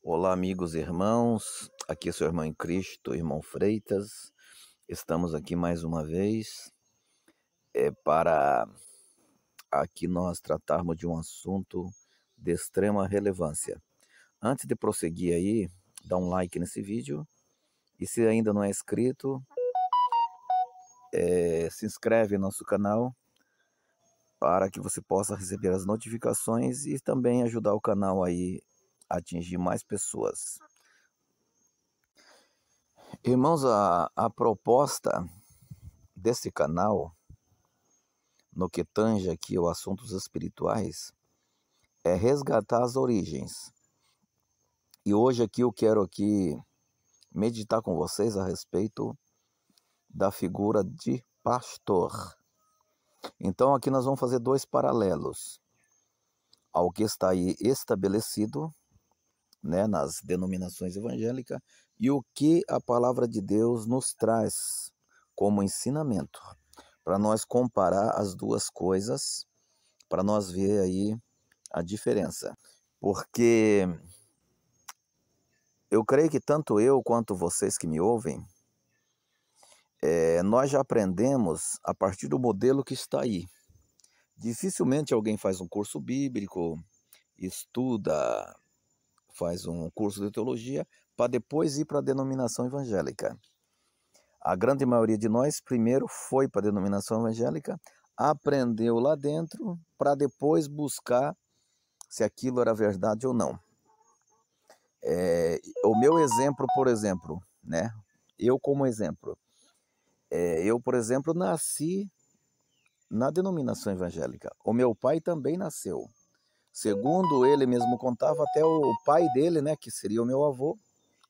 Olá, amigos e irmãos. Aqui é seu irmão em Cristo, irmão Freitas. Estamos aqui mais uma vez para aqui nós tratarmos de um assunto de extrema relevância. Antes de prosseguir aí, dá um like nesse vídeo e se ainda não é inscrito, se inscreve no nosso canal para que você possa receber as notificações e também ajudar o canal aí a atingir mais pessoas. Irmãos, a proposta desse canal, no que tange aqui os assuntos espirituais, é resgatar as origens. E hoje aqui eu quero aqui meditar com vocês a respeito da figura de pastor. Então aqui nós vamos fazer dois paralelos ao que está aí estabelecido, nas denominações evangélicas e o que a palavra de Deus nos traz como ensinamento, para nós comparar as duas coisas, para nós ver aí a diferença. Porque eu creio que tanto eu quanto vocês que me ouvem, nós já aprendemos a partir do modelo que está aí. Dificilmente alguém faz um curso bíblico, estuda, faz um curso de teologia, para depois ir para a denominação evangélica. A grande maioria de nós primeiro foi para a denominação evangélica, aprendeu lá dentro, para depois buscar se aquilo era verdade ou não. O meu exemplo, por exemplo, eu como exemplo, eu, por exemplo, nasci na denominação evangélica. O meu pai também nasceu. Segundo ele mesmo contava, até o pai dele, que seria o meu avô,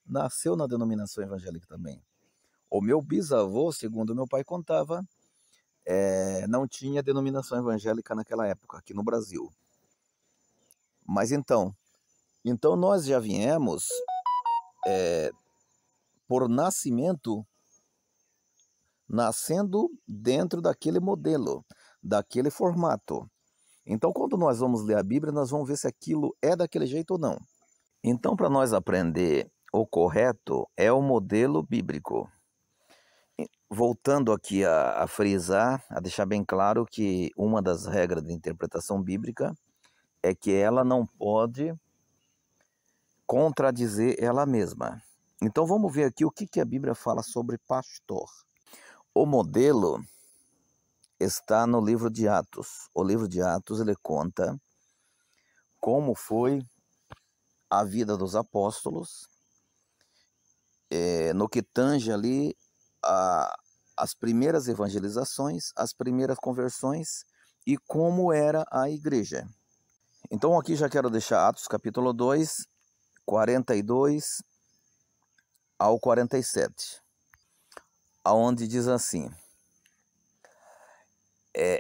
nasceu na denominação evangélica também. O meu bisavô, segundo meu pai contava, não tinha denominação evangélica naquela época, aqui no Brasil. Mas então nós já viemos, por nascimento, nascendo dentro daquele modelo, daquele formato. Então, quando nós vamos ler a Bíblia, nós vamos ver se aquilo é daquele jeito ou não. Então, para nós aprender o correto, é o modelo bíblico. Voltando aqui a frisar, a deixar bem claro que uma das regras de interpretação bíblica é que ela não pode contradizer ela mesma. Então, vamos ver aqui o que a Bíblia fala sobre pastor. O modelo está no livro de Atos. O livro de Atos, ele conta como foi a vida dos apóstolos, no que tange ali as primeiras evangelizações, as primeiras conversões e como era a igreja. Então aqui já quero deixar Atos capítulo 2, 42 ao 47, aonde diz assim: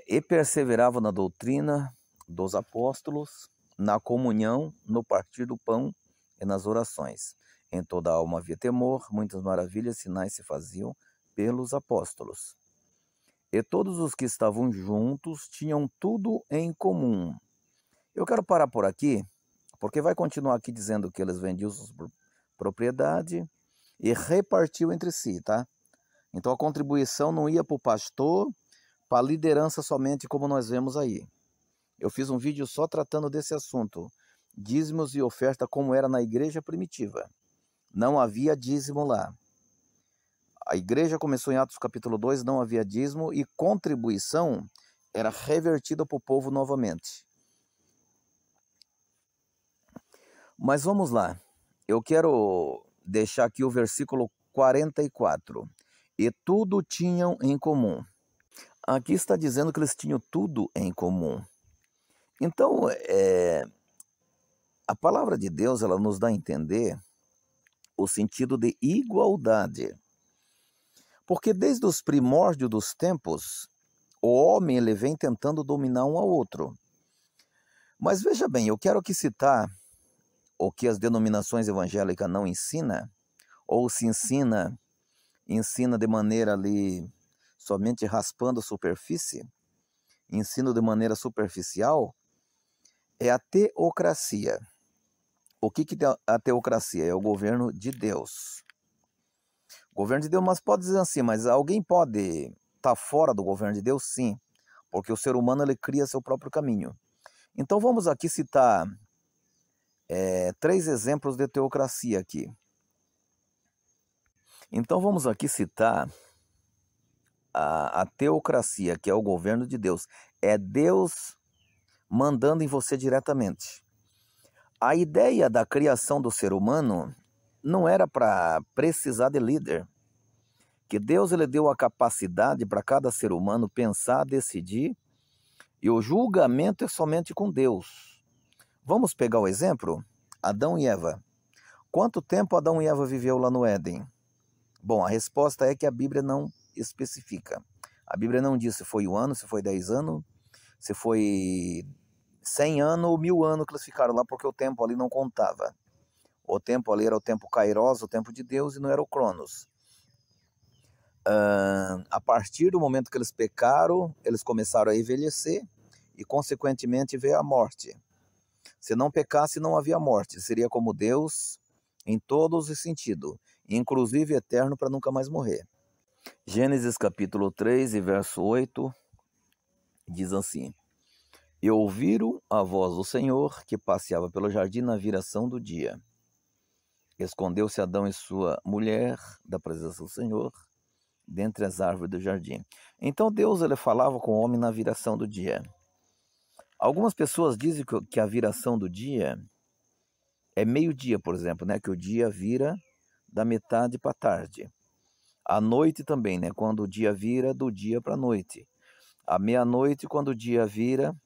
e perseveravam na doutrina dos apóstolos, na comunhão, no partir do pão e nas orações. Em toda a alma havia temor, muitas maravilhas e sinais se faziam pelos apóstolos. E todos os que estavam juntos tinham tudo em comum. Eu quero parar por aqui, porque vai continuar aqui dizendo que eles vendiam suas propriedades e repartiam entre si, tá? Então a contribuição não ia para o pastor, para a liderança somente, como nós vemos aí. Eu fiz um vídeo só tratando desse assunto, dízimos e oferta como era na igreja primitiva. Não havia dízimo lá. A igreja começou em Atos capítulo 2, não havia dízimo e contribuição era revertida para o povo novamente. Mas vamos lá, eu quero deixar aqui o versículo 44. E tudo tinham em comum. Aqui está dizendo que eles tinham tudo em comum. Então, a palavra de Deus, ela nos dá a entender o sentido de igualdade. Porque desde os primórdios dos tempos, o homem ele vem tentando dominar um ao outro. Mas veja bem, eu quero aqui citar o que as denominações evangélicas não ensinam, ou se ensina de maneira ali, somente raspando a superfície, ensino de maneira superficial, é a teocracia. O que é a teocracia? É o governo de Deus. Governo de Deus, mas pode dizer assim, mas alguém pode estar fora do governo de Deus? Sim, porque o ser humano ele cria seu próprio caminho. Então vamos aqui citar 3 exemplos de teocracia aqui. Então vamos aqui citar a teocracia, que é o governo de Deus. É Deus mandando em você diretamente. A ideia da criação do ser humano não era para precisar de líder. Que Deus ele deu a capacidade para cada ser humano pensar, decidir, e o julgamento é somente com Deus. Vamos pegar o exemplo? Adão e Eva. Quanto tempo Adão e Eva viveu lá no Éden? Bom, a resposta é que a Bíblia não especifica. A Bíblia não diz se foi 1 ano, se foi 10 anos, se foi 100 anos ou 1000 anos que eles ficaram lá, porque o tempo ali não contava. O tempo ali era o tempo Kairos, o tempo de Deus, e não era o Cronos. A partir do momento que eles pecaram, eles começaram a envelhecer e, consequentemente, veio a morte. Se não pecasse, não havia morte. Seria como Deus em todos os sentidos, inclusive eterno para nunca mais morrer. Gênesis capítulo 3 e verso 8 diz assim: E ouviram a voz do Senhor que passeava pelo jardim na viração do dia. Escondeu-se Adão e sua mulher da presença do Senhor dentre as árvores do jardim. Então Deus ele falava com o homem na viração do dia. Algumas pessoas dizem que a viração do dia é meio-dia, por exemplo, né? Que o dia vira da metade para a tarde. A noite também, né? Quando o dia vira do dia para a noite. A meia-noite, quando o dia vira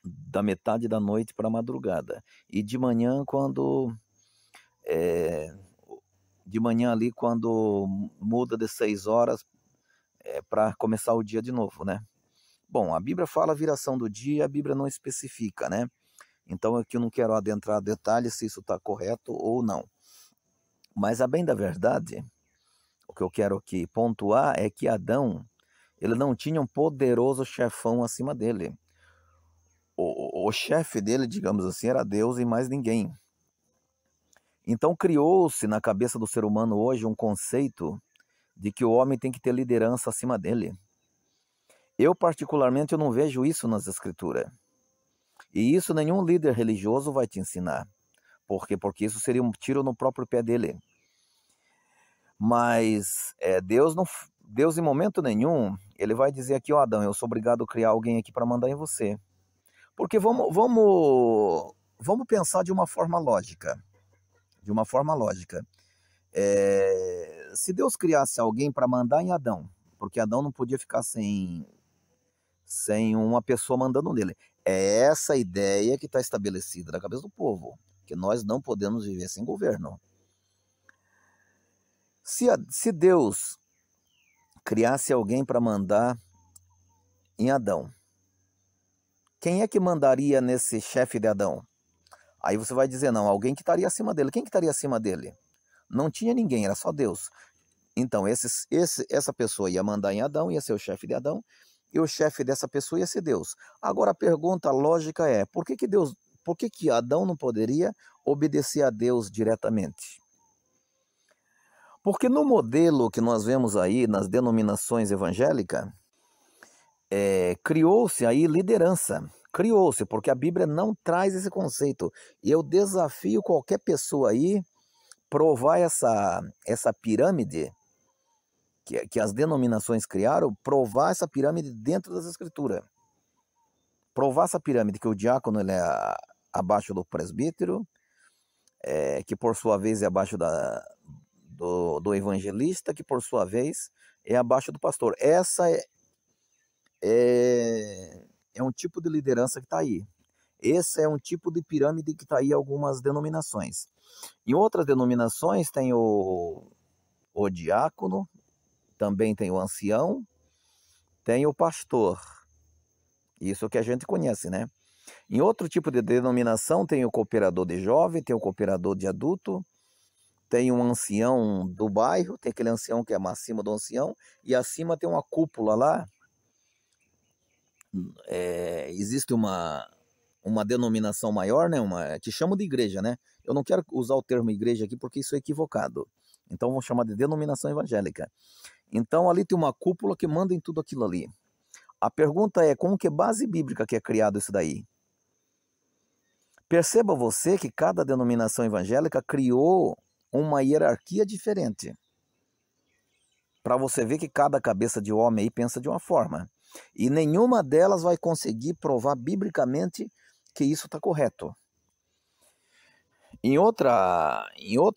da metade da noite para a madrugada. E de manhã, de manhã ali, quando muda de 6 horas para começar o dia de novo, né? Bom, a Bíblia fala a viração do dia, a Bíblia não especifica, né? Então aqui eu não quero adentrar detalhes se isso está correto ou não. Mas a bem da verdade, o que eu quero aqui pontuar é que Adão, ele não tinha um poderoso chefão acima dele. O chefe dele, digamos assim, era Deus e mais ninguém. Então criou-se na cabeça do ser humano hoje um conceito de que o homem tem que ter liderança acima dele. Eu particularmente eu não vejo isso nas escrituras. E isso nenhum líder religioso vai te ensinar. Por quê? Porque isso seria um tiro no próprio pé dele. Mas Deus em momento nenhum, ele vai dizer aqui, ó Adão, eu sou obrigado a criar alguém aqui para mandar em você. Porque vamos pensar de uma forma lógica. De uma forma lógica. Se Deus criasse alguém para mandar em Adão, porque Adão não podia ficar sem uma pessoa mandando nele. É essa ideia que está estabelecida na cabeça do povo, que nós não podemos viver sem governo. Se Deus criasse alguém para mandar em Adão, quem é que mandaria nesse chefe de Adão? Aí você vai dizer, não, alguém que estaria acima dele. Quem que estaria acima dele? Não tinha ninguém, era só Deus. Então essa pessoa ia mandar em Adão, ia ser o chefe de Adão, e o chefe dessa pessoa ia ser Deus. Agora a pergunta lógica é, por que Adão não poderia obedecer a Deus diretamente? Porque no modelo que nós vemos aí nas denominações evangélicas, criou-se aí liderança. Criou-se, porque a Bíblia não traz esse conceito. E eu desafio qualquer pessoa aí provar essa pirâmide que as denominações criaram, provar essa pirâmide dentro das Escrituras. Provar essa pirâmide que o diácono ele é abaixo do presbítero, que por sua vez é abaixo do evangelista, que por sua vez é abaixo do pastor. Essa é um tipo de liderança que está aí. Esse é um tipo de pirâmide que está aí em algumas denominações. Em outras denominações tem o diácono, também tem o ancião, tem o pastor. Isso que a gente conhece, né? Em outro tipo de denominação tem o cooperador de jovem, tem o cooperador de adulto, tem um ancião do bairro, tem aquele ancião que é acima do ancião, e acima tem uma cúpula lá. Existe um uma denominação maior, né? Te chamo de igreja, né? Eu não quero usar o termo igreja aqui porque isso é equivocado. Então vamos chamar de denominação evangélica. Então ali tem uma cúpula que manda em tudo aquilo ali. A pergunta é, com que base bíblica que é criado isso daí? Perceba você que cada denominação evangélica criou uma hierarquia diferente. Para você ver que cada cabeça de homem aí pensa de uma forma. E nenhuma delas vai conseguir provar biblicamente que isso está correto. Em outra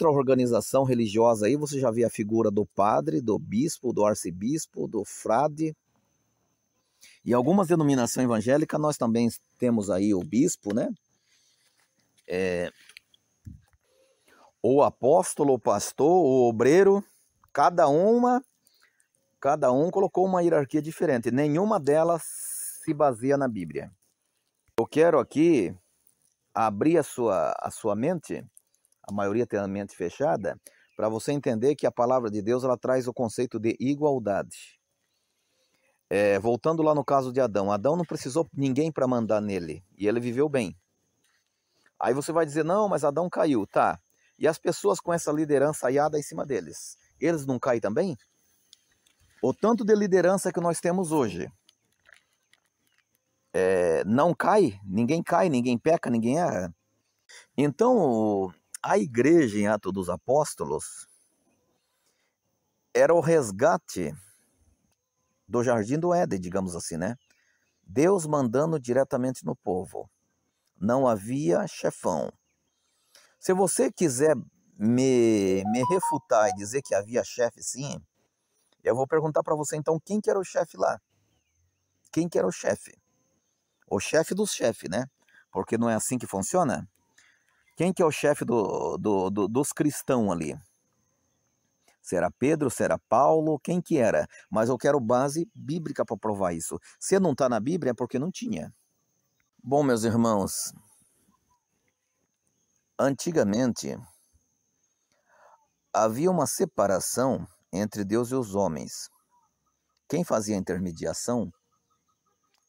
organização religiosa aí, você já vê a figura do padre, do bispo, do arcebispo, do frade. E algumas denominações evangélicas nós também temos aí o bispo, né? O apóstolo, o pastor, o obreiro, cada um colocou uma hierarquia diferente. Nenhuma delas se baseia na Bíblia. Eu quero aqui abrir a sua mente, a maioria tem a mente fechada, para você entender que a palavra de Deus ela traz o conceito de igualdade. Voltando lá no caso de Adão, Adão não precisou ninguém para mandar nele, e ele viveu bem. Aí você vai dizer, não, mas Adão caiu, tá. E as pessoas com essa liderança aiada em cima deles, eles não caem também? O tanto de liderança que nós temos hoje, não cai, ninguém peca, ninguém erra. Então, a igreja em Atos dos Apóstolos era o resgate do Jardim do Éden, digamos assim, né? Deus mandando diretamente no povo. Não havia chefão. Se você quiser me refutar e dizer que havia chefe sim, eu vou perguntar para você então quem que era o chefe lá? Quem que era o chefe? O chefe dos chefes, né? Porque não é assim que funciona? Quem que é o chefe dos cristãos ali? Será Pedro, será Paulo, quem que era? Mas eu quero base bíblica para provar isso. Se não está na Bíblia é porque não tinha. Bom, meus irmãos, antigamente havia uma separação entre Deus e os homens. Quem fazia a intermediação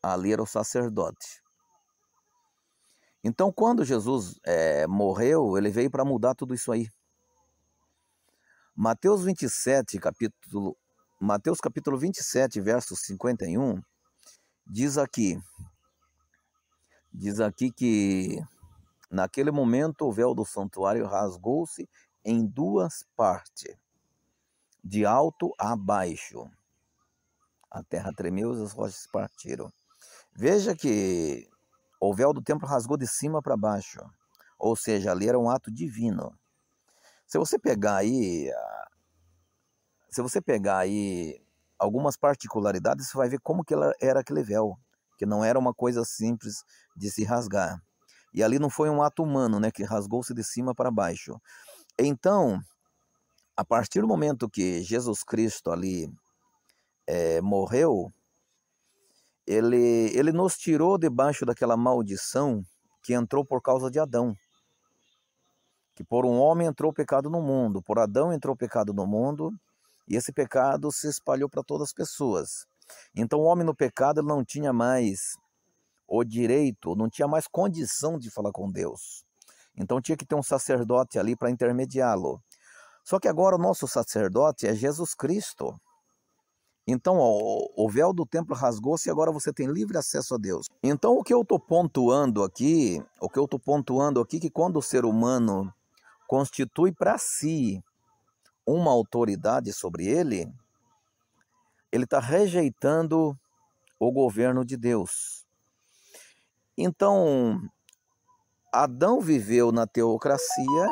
ali era o sacerdote. Então, quando Jesus morreu, ele veio para mudar tudo isso aí. Mateus capítulo 27, verso 51, diz aqui que naquele momento o véu do santuário rasgou-se em duas partes, de alto a baixo. A terra tremeu e as rochas partiram. Veja que o véu do templo rasgou de cima para baixo, ou seja, ali era um ato divino. Se você pegar aí algumas particularidades, você vai ver como que era aquele véu, que não era uma coisa simples de se rasgar. E ali não foi um ato humano, né, que rasgou-se de cima para baixo. Então, a partir do momento que Jesus Cristo ali morreu, ele nos tirou debaixo daquela maldição que entrou por causa de Adão. Que por um homem entrou o pecado no mundo, por Adão entrou o pecado no mundo, e esse pecado se espalhou para todas as pessoas. Então o homem no pecado ele não tinha mais o direito, não tinha mais condição de falar com Deus. Então tinha que ter um sacerdote ali para intermediá-lo. Só que agora o nosso sacerdote é Jesus Cristo. Então o véu do templo rasgou-se e agora você tem livre acesso a Deus. Então o que eu estou pontuando aqui, que quando o ser humano constitui para si uma autoridade sobre ele está rejeitando o governo de Deus. Então, Adão viveu na teocracia,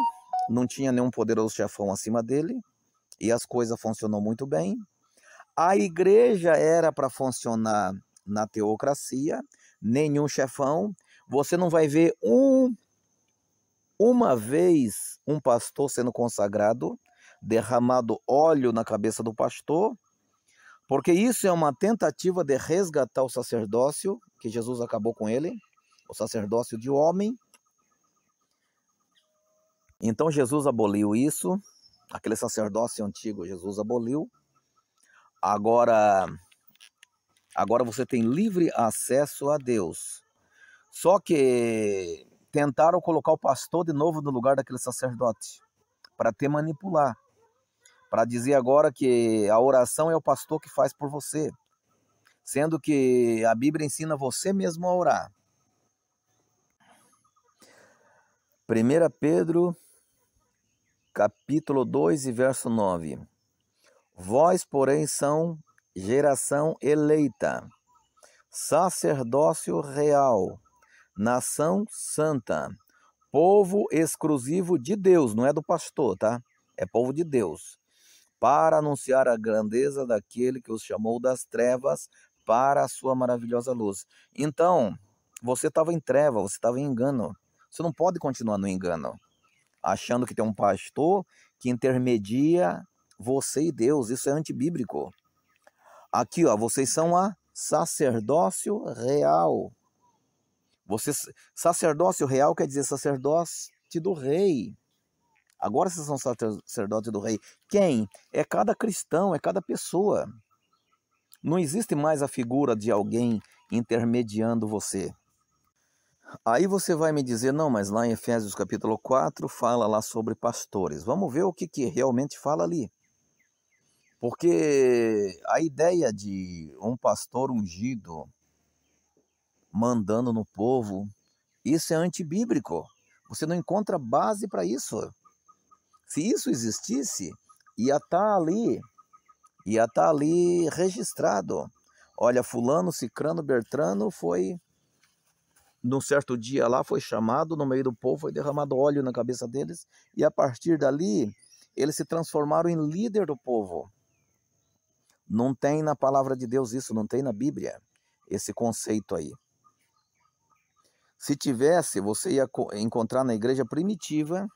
não tinha nenhum poderoso chefão acima dele, e as coisas funcionam muito bem. A igreja era para funcionar na teocracia, nenhum chefão. Você não vai ver uma vez um pastor sendo consagrado, derramado óleo na cabeça do pastor, porque isso é uma tentativa de resgatar o sacerdócio, que Jesus acabou com ele, o sacerdócio de homem. Então Jesus aboliu isso, aquele sacerdócio antigo Jesus aboliu. Agora você tem livre acesso a Deus. Só que tentaram colocar o pastor de novo no lugar daquele sacerdote, para te manipular, para dizer agora que a oração é o pastor que faz por você, sendo que a Bíblia ensina você mesmo a orar. 1 Pedro, capítulo 2 e verso 9. Vós, porém, são geração eleita, sacerdócio real, nação santa, povo exclusivo de Deus, não é do pastor, tá? É povo de Deus, para anunciar a grandeza daquele que os chamou das trevas para a sua maravilhosa luz. Então, você estava em treva, você estava em engano. Você não pode continuar no engano, achando que tem um pastor que intermedia você e Deus. Isso é antibíblico. Aqui, ó, vocês são a sacerdócio real. Sacerdócio real quer dizer sacerdote do rei. Agora vocês são sacerdote do rei. Quem? É cada cristão, é cada pessoa. Não existe mais a figura de alguém intermediando você. Aí você vai me dizer, não, mas lá em Efésios capítulo 4 fala lá sobre pastores. Vamos ver o que realmente fala ali. Porque a ideia de um pastor ungido mandando no povo, isso é antibíblico. Você não encontra base para isso. Se isso existisse, ia estar ali registrado. Olha, fulano, cicrano, bertrano foi, num certo dia lá, foi chamado no meio do povo, foi derramado óleo na cabeça deles, e a partir dali, eles se transformaram em líder do povo. Não tem na palavra de Deus isso, não tem na Bíblia, esse conceito aí. Se tivesse, você ia encontrar na igreja primitiva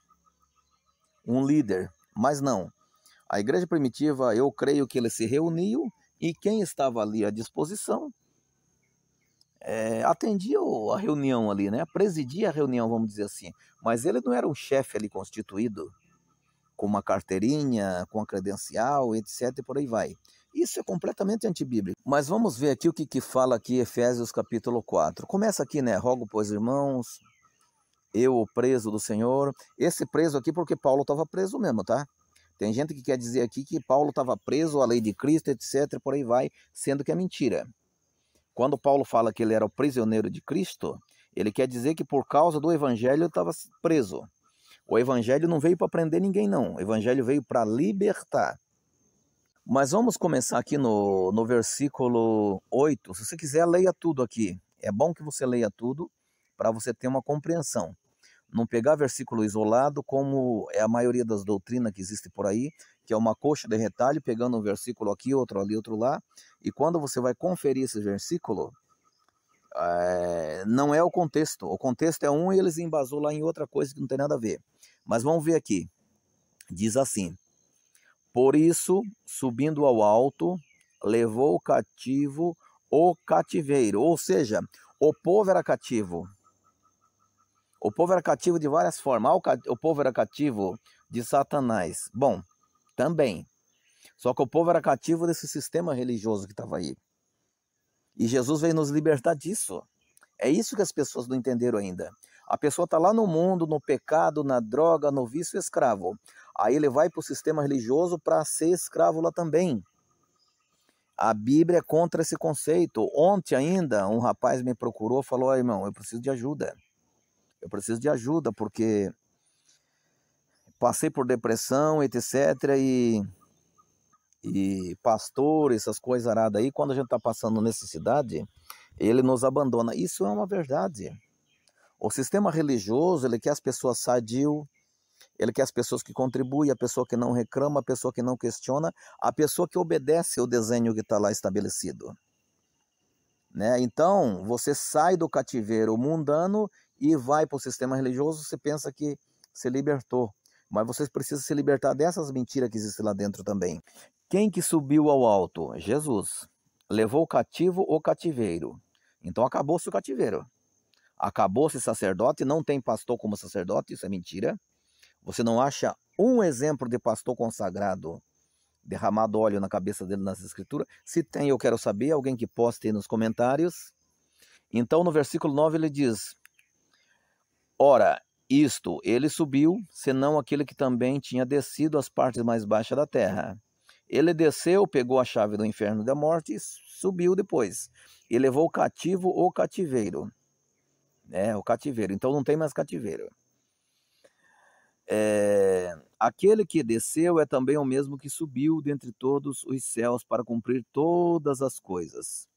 um líder, mas não. A igreja primitiva, eu creio que eles se reuniam e quem estava ali à disposição atendia a reunião ali, né? Presidia a reunião, vamos dizer assim. Mas ele não era um chefe ali constituído, com uma carteirinha, com a credencial, etc. e por aí vai. Isso é completamente antibíblico. Mas vamos ver aqui o que fala aqui Efésios capítulo 4. Começa aqui, né? Rogo, pois, irmãos, eu, o preso do Senhor. Esse preso aqui porque Paulo estava preso mesmo, tá? Tem gente que quer dizer aqui que Paulo estava preso à lei de Cristo, etc. por aí vai, sendo que é mentira. Quando Paulo fala que ele era o prisioneiro de Cristo, ele quer dizer que por causa do evangelho ele estava preso. O evangelho não veio para prender ninguém, não. O evangelho veio para libertar. Mas vamos começar aqui no versículo 8. Se você quiser, leia tudo aqui. É bom que você leia tudo para você ter uma compreensão. Não pegar versículo isolado, como é a maioria das doutrinas que existe por aí, que é uma coxa de retalho, pegando um versículo aqui, outro ali, outro lá. E quando você vai conferir esse versículo, não é o contexto. O contexto é um e eles embasou lá em outra coisa que não tem nada a ver. Mas vamos ver aqui. Diz assim: por isso, subindo ao alto, levou cativo o cativeiro. Ou seja, o povo era cativo. O povo era cativo de várias formas. O povo era cativo de Satanás. Bom, também. Só que o povo era cativo desse sistema religioso que estava aí. E Jesus veio nos libertar disso. É isso que as pessoas não entenderam ainda. A pessoa está lá no mundo, no pecado, na droga, no vício, escravo. Aí ele vai para o sistema religioso para ser escravo lá também. A Bíblia é contra esse conceito. Ontem ainda, um rapaz me procurou e falou: irmão, eu preciso de ajuda. Eu preciso de ajuda porque passei por depressão, etc. E pastor, essas coisas aradas aí, quando a gente está passando necessidade, ele nos abandona. Isso é uma verdade. O sistema religioso, ele quer as pessoas sadias, ele quer as pessoas que contribuem, a pessoa que não reclama, a pessoa que não questiona, a pessoa que obedece o desenho que está lá estabelecido. Né? Então, você sai do cativeiro mundano e vai para o sistema religioso, você pensa que se libertou. Mas você precisa se libertar dessas mentiras que existem lá dentro também. Quem que subiu ao alto? Jesus. Levou cativo o cativeiro. Então acabou-se o cativeiro. Acabou-se sacerdote, não tem pastor como sacerdote, isso é mentira. Você não acha um exemplo de pastor consagrado derramado óleo na cabeça dele nas escrituras? Se tem, eu quero saber, alguém que poste aí nos comentários. Então, no versículo 9, ele diz: ora, isto, ele subiu, senão aquele que também tinha descido às partes mais baixas da terra. Ele desceu, pegou a chave do inferno e da morte e subiu depois. E levou cativo o cativeiro. O cativeiro. Então não tem mais cativeiro. Aquele que desceu é também o mesmo que subiu dentre todos os céus para cumprir todas as coisas.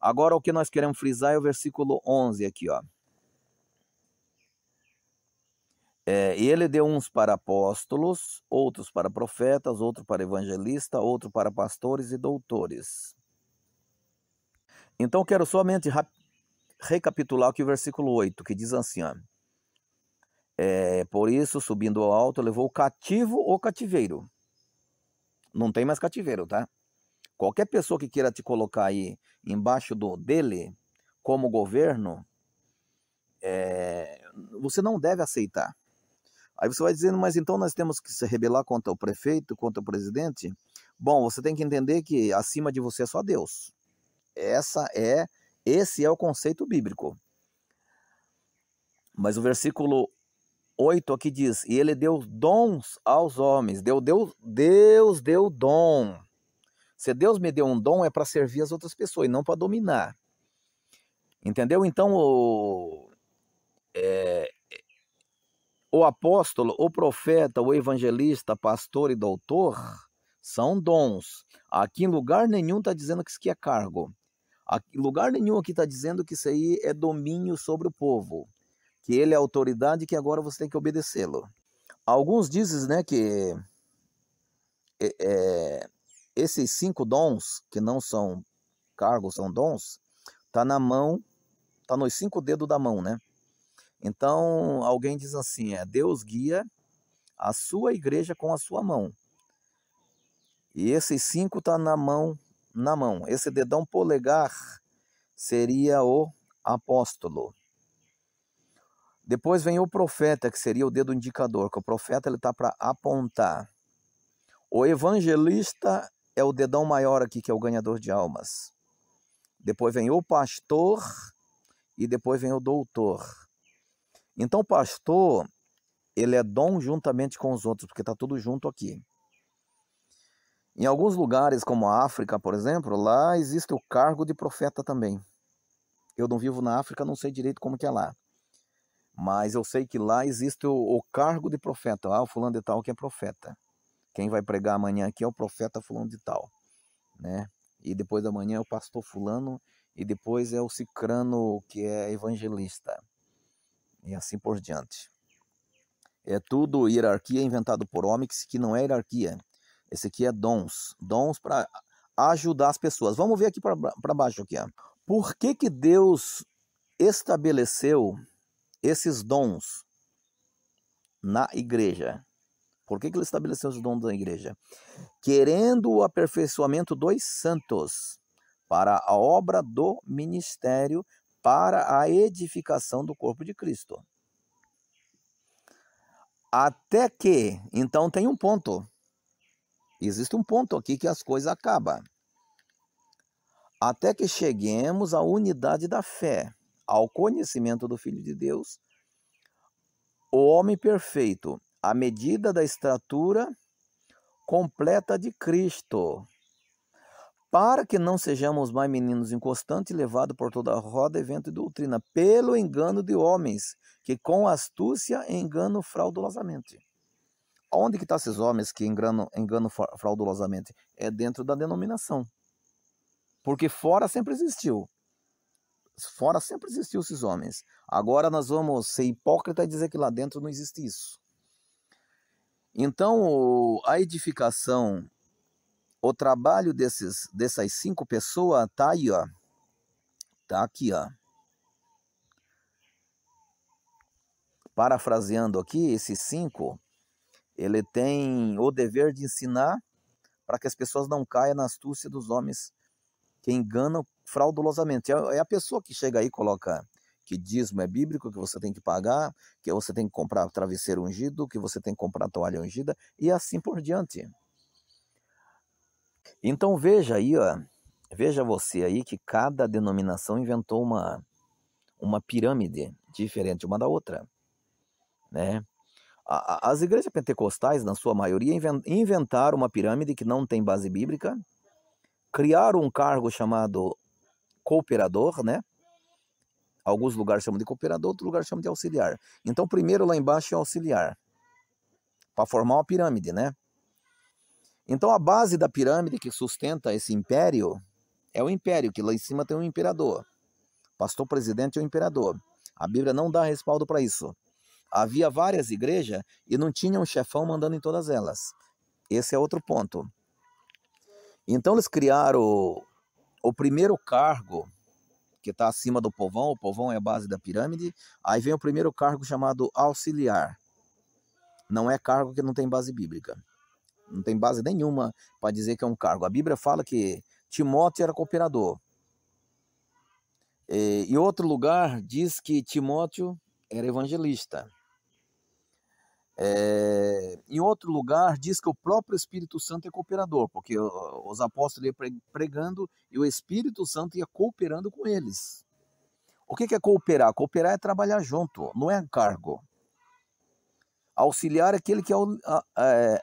Agora o que nós queremos frisar é o versículo 11 aqui, ó. E ele deu uns para apóstolos, outros para profetas, outros para evangelistas, outros para pastores e doutores. Então quero somente recapitular aqui o versículo 8, que diz assim, ó. Por isso, subindo ao alto, levou o cativo o cativeiro. Não tem mais cativeiro, tá? Qualquer pessoa que queira te colocar aí embaixo dele, como governo, você não deve aceitar. Aí você vai dizendo, mas então nós temos que se rebelar contra o prefeito, contra o presidente? Bom, você tem que entender que acima de você é só Deus. Esse é o conceito bíblico. Mas o versículo 8 aqui diz, e ele deu dons aos homens. Deus deu dom. Se Deus me deu um dom é para servir as outras pessoas e não para dominar. Entendeu? Então o apóstolo, o profeta, o evangelista, pastor e doutor são dons. Aqui em lugar nenhum está dizendo que isso aqui é cargo. Em lugar nenhum aqui está dizendo que isso aí é domínio sobre o povo. Que ele é autoridade e que agora você tem que obedecê-lo. Alguns dizem, né, que esses 5 dons, que não são cargos, são dons, tá na mão, tá nos 5 dedos da mão, né? Então, alguém diz assim, Deus guia a sua igreja com a sua mão. E esses 5 tá na mão. Esse dedão polegar seria o apóstolo. Depois vem o profeta, que seria o dedo indicador, que o profeta ele está para apontar. O evangelista é o dedão maior aqui, que é o ganhador de almas. Depois vem o pastor e depois vem o doutor. Então o pastor, ele é dom juntamente com os outros, porque está tudo junto aqui. Em alguns lugares, como a África, por exemplo, lá existe o cargo de profeta também. Eu não vivo na África, não sei direito como que é lá. Mas eu sei que lá existe o cargo de profeta. O fulano de tal que é profeta. Quem vai pregar amanhã aqui é o profeta fulano de tal, né? E depois da manhã é o pastor fulano, e depois é o cicrano que é evangelista. E assim por diante. É tudo hierarquia inventado por homens, que não é hierarquia. Esse aqui é dons. Dons para ajudar as pessoas. Vamos ver aqui para baixo aqui, ó. Por que Deus estabeleceu esses dons na igreja? Por que ele estabeleceu os dons da igreja? Querendo o aperfeiçoamento dos santos para a obra do ministério, para a edificação do corpo de Cristo. Até que, então tem um ponto. Existe um ponto aqui que as coisas acabam. Até que cheguemos à unidade da fé, ao conhecimento do Filho de Deus, o homem perfeito, à medida da estatura completa de Cristo, para que não sejamos mais meninos inconstantes, levados por toda roda e vento e doutrina, pelo engano de homens, que com astúcia enganam fraudulosamente. Onde que estão esses homens que enganam fraudulosamente? É dentro da denominação. Porque fora sempre existiu. Fora sempre existiu esses homens. Agora nós vamos ser hipócritas e dizer que lá dentro não existe isso. Então, a edificação, o trabalho dessas 5 pessoas está aí, ó. Está aqui, ó. Parafraseando aqui, esses 5, ele tem o dever de ensinar para que as pessoas não caiam na astúcia dos homens que enganam fraudulosamente. É a pessoa que chega aí e coloca que dízimo é bíblico, que você tem que pagar, que você tem que comprar travesseiro ungido, que você tem que comprar toalha ungida, e assim por diante. Então veja aí, ó, veja você aí que cada denominação inventou uma uma pirâmide diferente uma da outra, né? As igrejas pentecostais, na sua maioria, inventaram uma pirâmide que não tem base bíblica, criaram um cargo chamado cooperador, né? Alguns lugares chamam de cooperador, outros lugares chamam de auxiliar. Então, primeiro lá embaixo é auxiliar, para formar uma pirâmide, né? Então, a base da pirâmide que sustenta esse império é o império, que lá em cima tem um imperador. Pastor presidente é o imperador. A Bíblia não dá respaldo para isso. Havia várias igrejas e não tinha um chefão mandando em todas elas. Esse é outro ponto. Então eles criaram o primeiro cargo que está acima do povão. O povão é a base da pirâmide. Aí vem o primeiro cargo chamado auxiliar. Não é cargo que não tem base bíblica. Não tem base nenhuma para dizer que é um cargo. A Bíblia fala que Timóteo era cooperador. E outro lugar diz que Timóteo era evangelista. Em outro lugar diz que o próprio Espírito Santo é cooperador, porque os apóstolos iam pregando e o Espírito Santo ia cooperando com eles. O que é cooperar? Cooperar é trabalhar junto, não é cargo. Auxiliar é aquele que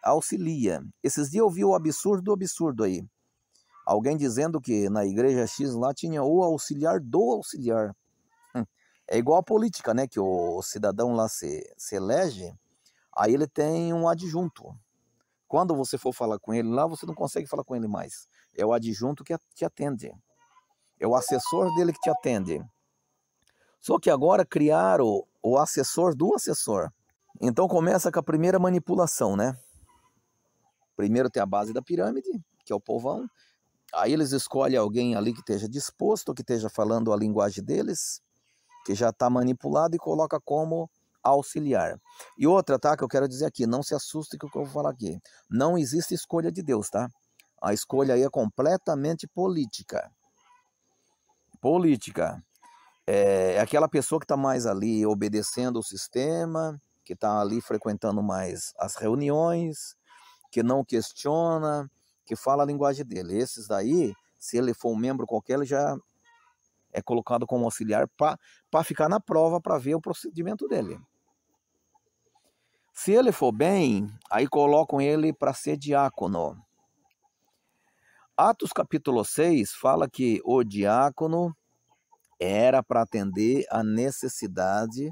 auxilia. Esses dias eu vi o absurdo aí. Alguém dizendo que na igreja X lá tinha o auxiliar do auxiliar. É igual a política, né? Que o cidadão lá se elege, aí ele tem um adjunto. Quando você for falar com ele lá, você não consegue falar com ele mais. É o adjunto que te atende. É o assessor dele que te atende. Só que agora criaram o assessor do assessor. Então começa com a primeira manipulação, né? Primeiro tem a base da pirâmide, que é o povão. Aí eles escolhem alguém ali que esteja disposto, que esteja falando a linguagem deles, que já está manipulado e coloca como auxiliar. E outra, tá, que eu quero dizer aqui, não se assuste com o que eu vou falar aqui. Não existe escolha de Deus, tá? A escolha aí é completamente política. Política. É aquela pessoa que está mais ali obedecendo o sistema, que está ali frequentando mais as reuniões, que não questiona, que fala a linguagem dele. Esses daí, se ele for um membro qualquer, ele já é colocado como auxiliar para ficar na prova, para ver o procedimento dele. Se ele for bem, aí colocam ele para ser diácono. Atos capítulo 6 fala que o diácono era para atender a necessidade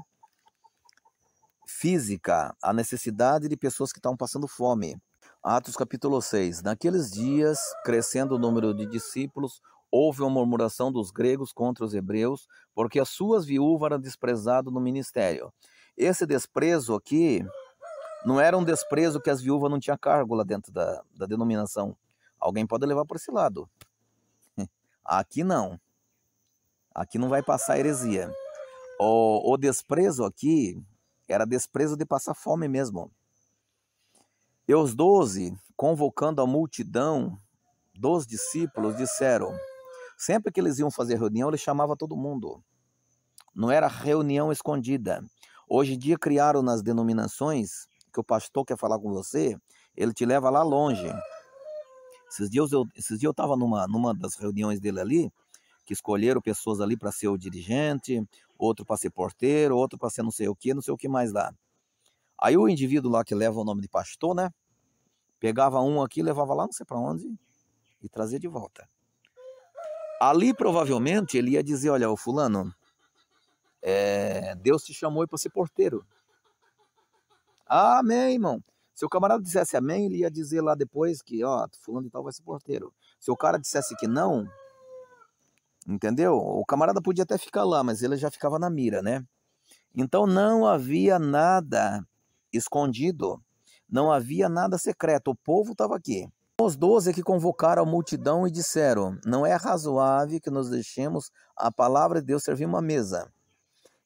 física, a necessidade de pessoas que estavam passando fome. Atos capítulo 6. Naqueles dias, crescendo o número de discípulos, houve uma murmuração dos gregos contra os hebreus, porque as suas viúvas eram desprezadas no ministério. Esse desprezo aqui não era um desprezo que as viúvas não tinham cargo lá dentro da denominação. Alguém pode levar por esse lado. Aqui não. Aqui não vai passar heresia. O desprezo aqui era desprezo de passar fome mesmo. E os 12, convocando a multidão dos discípulos, disseram, sempre que eles iam fazer reunião, eles chamavam todo mundo. Não era reunião escondida. Hoje em dia criaram nas denominações que o pastor quer falar com você, ele te leva lá longe. Esses dias eu estava numa das reuniões dele ali, que escolheram pessoas ali para ser o dirigente, outro para ser porteiro, outro para ser não sei o que mais lá. Aí o indivíduo lá que leva o nome de pastor, né? Pegava um aqui, levava lá não sei para onde e trazia de volta. Ali provavelmente ele ia dizer, olha, o fulano, Deus te chamou para ser porteiro. Amém, irmão. Se o camarada dissesse amém, ele ia dizer lá depois que, ó, fulano de tal vai ser porteiro. Se o cara dissesse que não, entendeu? O camarada podia até ficar lá, mas ele já ficava na mira, né? Então não havia nada escondido, não havia nada secreto, o povo estava aqui. Os 12 que convocaram a multidão e disseram, não é razoável que nos deixemos a palavra de Deus servir uma mesa.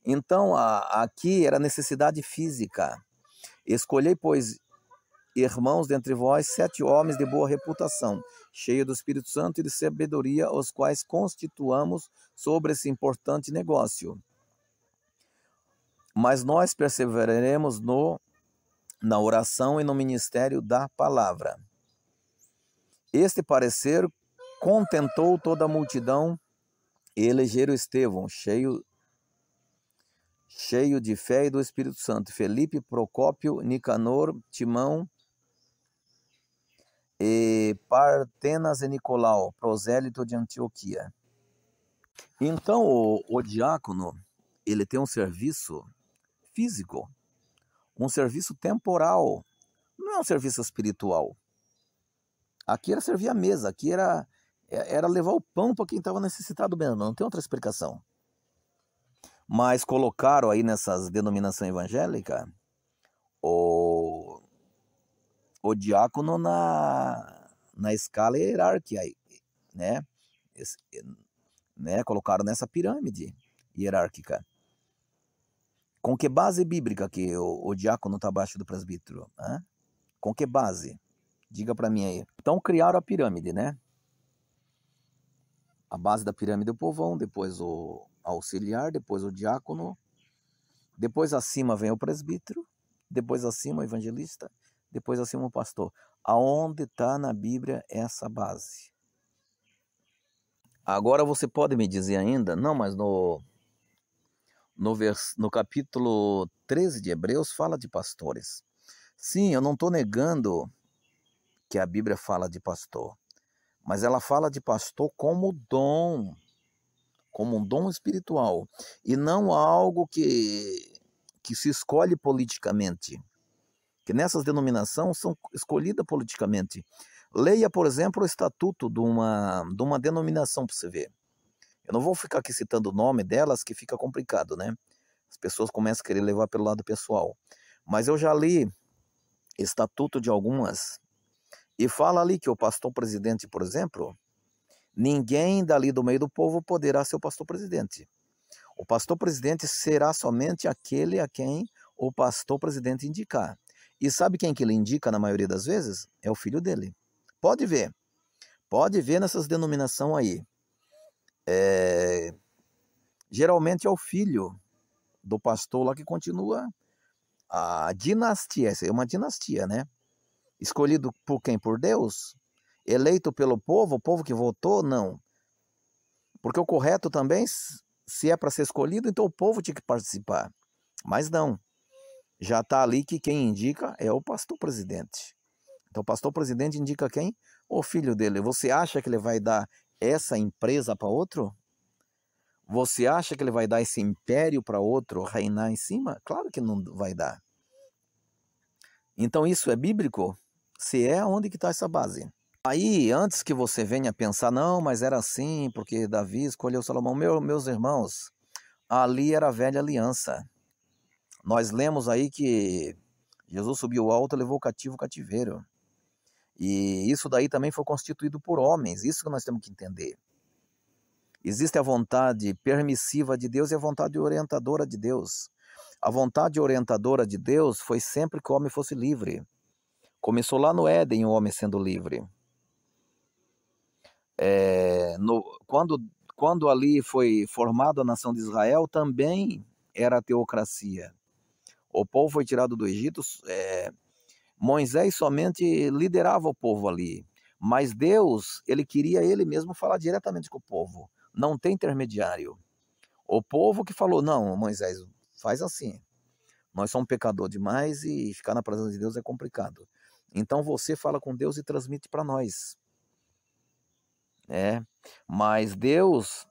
Então aqui era necessidade física. Escolhei, pois, irmãos dentre vós, 7 homens de boa reputação, cheios do Espírito Santo e de sabedoria, os quais constituamos sobre esse importante negócio. Mas nós perseveraremos na oração e no ministério da palavra. Este parecer contentou toda a multidão e elegeram Estevão, cheio cheio de fé e do Espírito Santo, Felipe, Procópio, Nicanor, Timão, e Partenas e Nicolau, prosélito de Antioquia. Então o diácono, ele tem um serviço físico, um serviço temporal, não é um serviço espiritual. Aqui era servir a mesa, aqui era levar o pão para quem estava necessitado mesmo, não tem outra explicação. Mas colocaram aí nessas denominações evangélicas o diácono na escala hierárquica, né? Colocaram nessa pirâmide hierárquica. Com que base bíblica que o diácono está abaixo do presbítero? Hein? Com que base? Diga para mim aí. Então criaram a pirâmide, né? A base da pirâmide é o povão, depois o auxiliar, depois o diácono, depois acima vem o presbítero, depois acima o evangelista, depois acima o pastor. Aonde está na Bíblia essa base? Agora você pode me dizer ainda, não, mas no capítulo 13 de Hebreus fala de pastores. Sim, eu não estou negando que a Bíblia fala de pastor, mas ela fala de pastor como dom, como um dom espiritual, e não algo que se escolhe politicamente, que nessas denominações são escolhidas politicamente. Leia, por exemplo, o estatuto de uma denominação para você ver. Eu não vou ficar aqui citando o nome delas, que fica complicado, né? As pessoas começam a querer levar pelo lado pessoal. Mas eu já li estatuto de algumas, e fala ali que o pastor presidente, por exemplo, ninguém dali do meio do povo poderá ser o pastor presidente. O pastor presidente será somente aquele a quem o pastor presidente indicar. E sabe quem que ele indica na maioria das vezes? É o filho dele. Pode ver nessas denominações aí. Geralmente é o filho do pastor lá que continua a dinastia. Essa é uma dinastia, né? Escolhido por quem? Por Deus? Eleito pelo povo? O povo que votou? Não. Porque o correto também, se é para ser escolhido, então o povo tinha que participar. Mas não. Já está ali que quem indica é o pastor presidente. Então o pastor presidente indica quem? O filho dele. Você acha que ele vai dar essa empresa para outro? Você acha que ele vai dar esse império para outro reinar em cima? Claro que não vai dar. Então isso é bíblico? Se é, onde que está essa base? Aí, antes que você venha pensar, não, mas era assim, porque Davi escolheu Salomão. Meus irmãos, ali era a velha aliança. Nós lemos aí que Jesus subiu alto e levou o cativo o cativeiro. E isso daí também foi constituído por homens. Isso que nós temos que entender. Existe a vontade permissiva de Deus e a vontade orientadora de Deus. A vontade orientadora de Deus foi sempre que o homem fosse livre. Começou lá no Éden, o homem sendo livre. Quando ali foi formada a nação de Israel, também era a teocracia. O povo foi tirado do Egito, Moisés somente liderava o povo ali, mas Deus, ele queria ele mesmo falar diretamente com o povo, não tem intermediário. O povo que falou, não, Moisés, faz assim, nós somos pecadores demais e ficar na presença de Deus é complicado. Então você fala com Deus e transmite para nós. Mas Deus,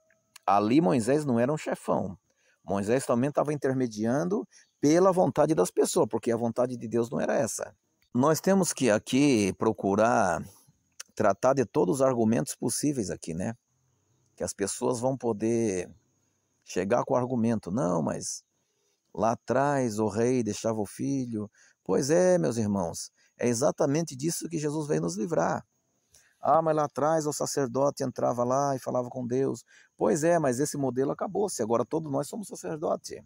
ali Moisés não era um chefão. Moisés também estava intermediando pela vontade das pessoas, porque a vontade de Deus não era essa. Nós temos que aqui procurar tratar de todos os argumentos possíveis aqui, né? Que as pessoas vão poder chegar com o argumento, não, mas lá atrás o rei deixava o filho. Pois é, meus irmãos, é exatamente disso que Jesus veio nos livrar. Ah, mas lá atrás o sacerdote entrava lá e falava com Deus. Pois é, mas esse modelo acabou-se. Agora todos nós somos sacerdote.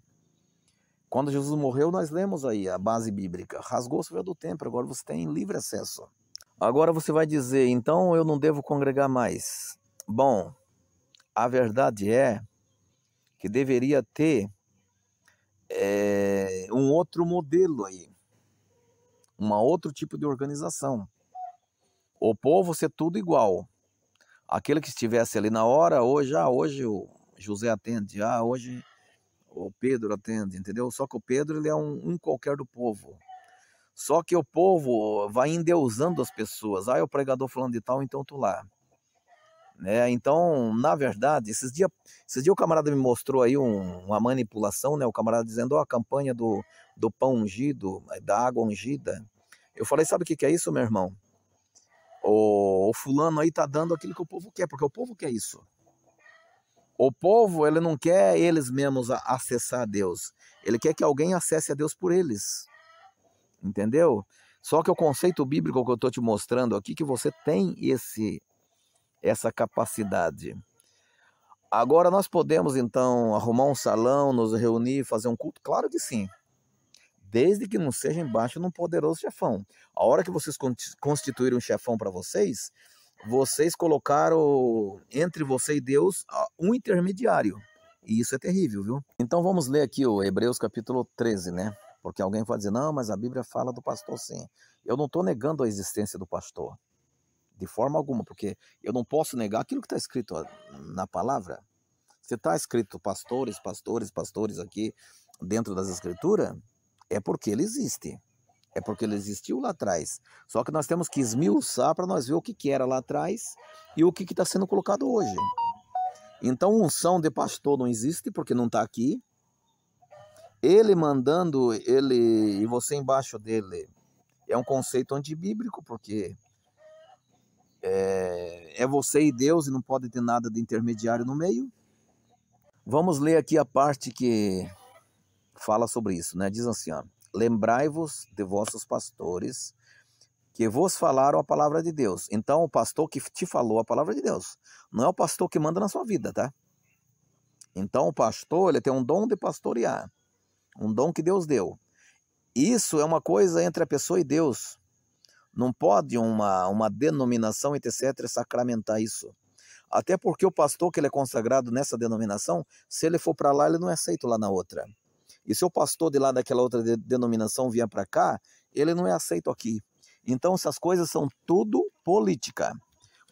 Quando Jesus morreu, nós lemos aí a base bíblica. Rasgou-se o véu do templo, agora você tem livre acesso. Agora você vai dizer, então eu não devo congregar mais. Bom, a verdade é que deveria ter um outro modelo aí. Um outro tipo de organização. O povo ser tudo igual. Aquele que estivesse ali na hora, hoje o José atende, hoje o Pedro atende, entendeu? Só que o Pedro, ele é um qualquer do povo. Só que o povo vai endeusando as pessoas. Ah, é o pregador falando de tal, então tu lá. Né? Então, na verdade, esses dias o camarada me mostrou aí uma manipulação, né? O camarada dizendo, ó, a campanha do pão ungido, da água ungida. Eu falei, sabe o que que é isso, meu irmão? O fulano aí tá dando aquilo que o povo quer, porque o povo quer isso. O povo, ele não quer eles mesmos acessar a Deus. Ele quer que alguém acesse a Deus por eles. Entendeu? Só que o conceito bíblico que eu estou te mostrando aqui, que você tem essa capacidade. Agora nós podemos então arrumar um salão, nos reunir, fazer um culto? Claro que sim. Desde que não seja embaixo de um poderoso chefão. A hora que vocês constituíram um chefão para vocês colocaram entre você e Deus um intermediário. E isso é terrível, viu? Então vamos ler aqui o Hebreus capítulo 13, né? Porque alguém pode dizer, não, mas a Bíblia fala do pastor sim. Eu não estou negando a existência do pastor. De forma alguma, porque eu não posso negar aquilo que está escrito na palavra. Se está escrito pastores, pastores, pastores aqui dentro das escrituras, é porque ele existe. É porque ele existiu lá atrás. Só que nós temos que esmiuçar para nós ver o que era lá atrás e o que está sendo colocado hoje. Então, unção de pastor não existe porque não está aqui. Ele mandando, ele e você embaixo dele, é um conceito antibíblico, porque é você e Deus e não pode ter nada de intermediário no meio. Vamos ler aqui a parte que fala sobre isso, né? Diz assim, ó, lembrai-vos de vossos pastores que vos falaram a palavra de Deus. Então, o pastor que te falou a palavra de Deus, não é o pastor que manda na sua vida, tá? Então, o pastor, ele tem um dom de pastorear, um dom que Deus deu. Isso é uma coisa entre a pessoa e Deus. Não pode uma denominação, etc., sacramentar isso. Até porque o pastor que ele é consagrado nessa denominação, se ele for para lá, ele não é aceito lá na outra. E se o pastor de lá daquela outra denominação vier para cá, ele não é aceito aqui. Então essas coisas são tudo política.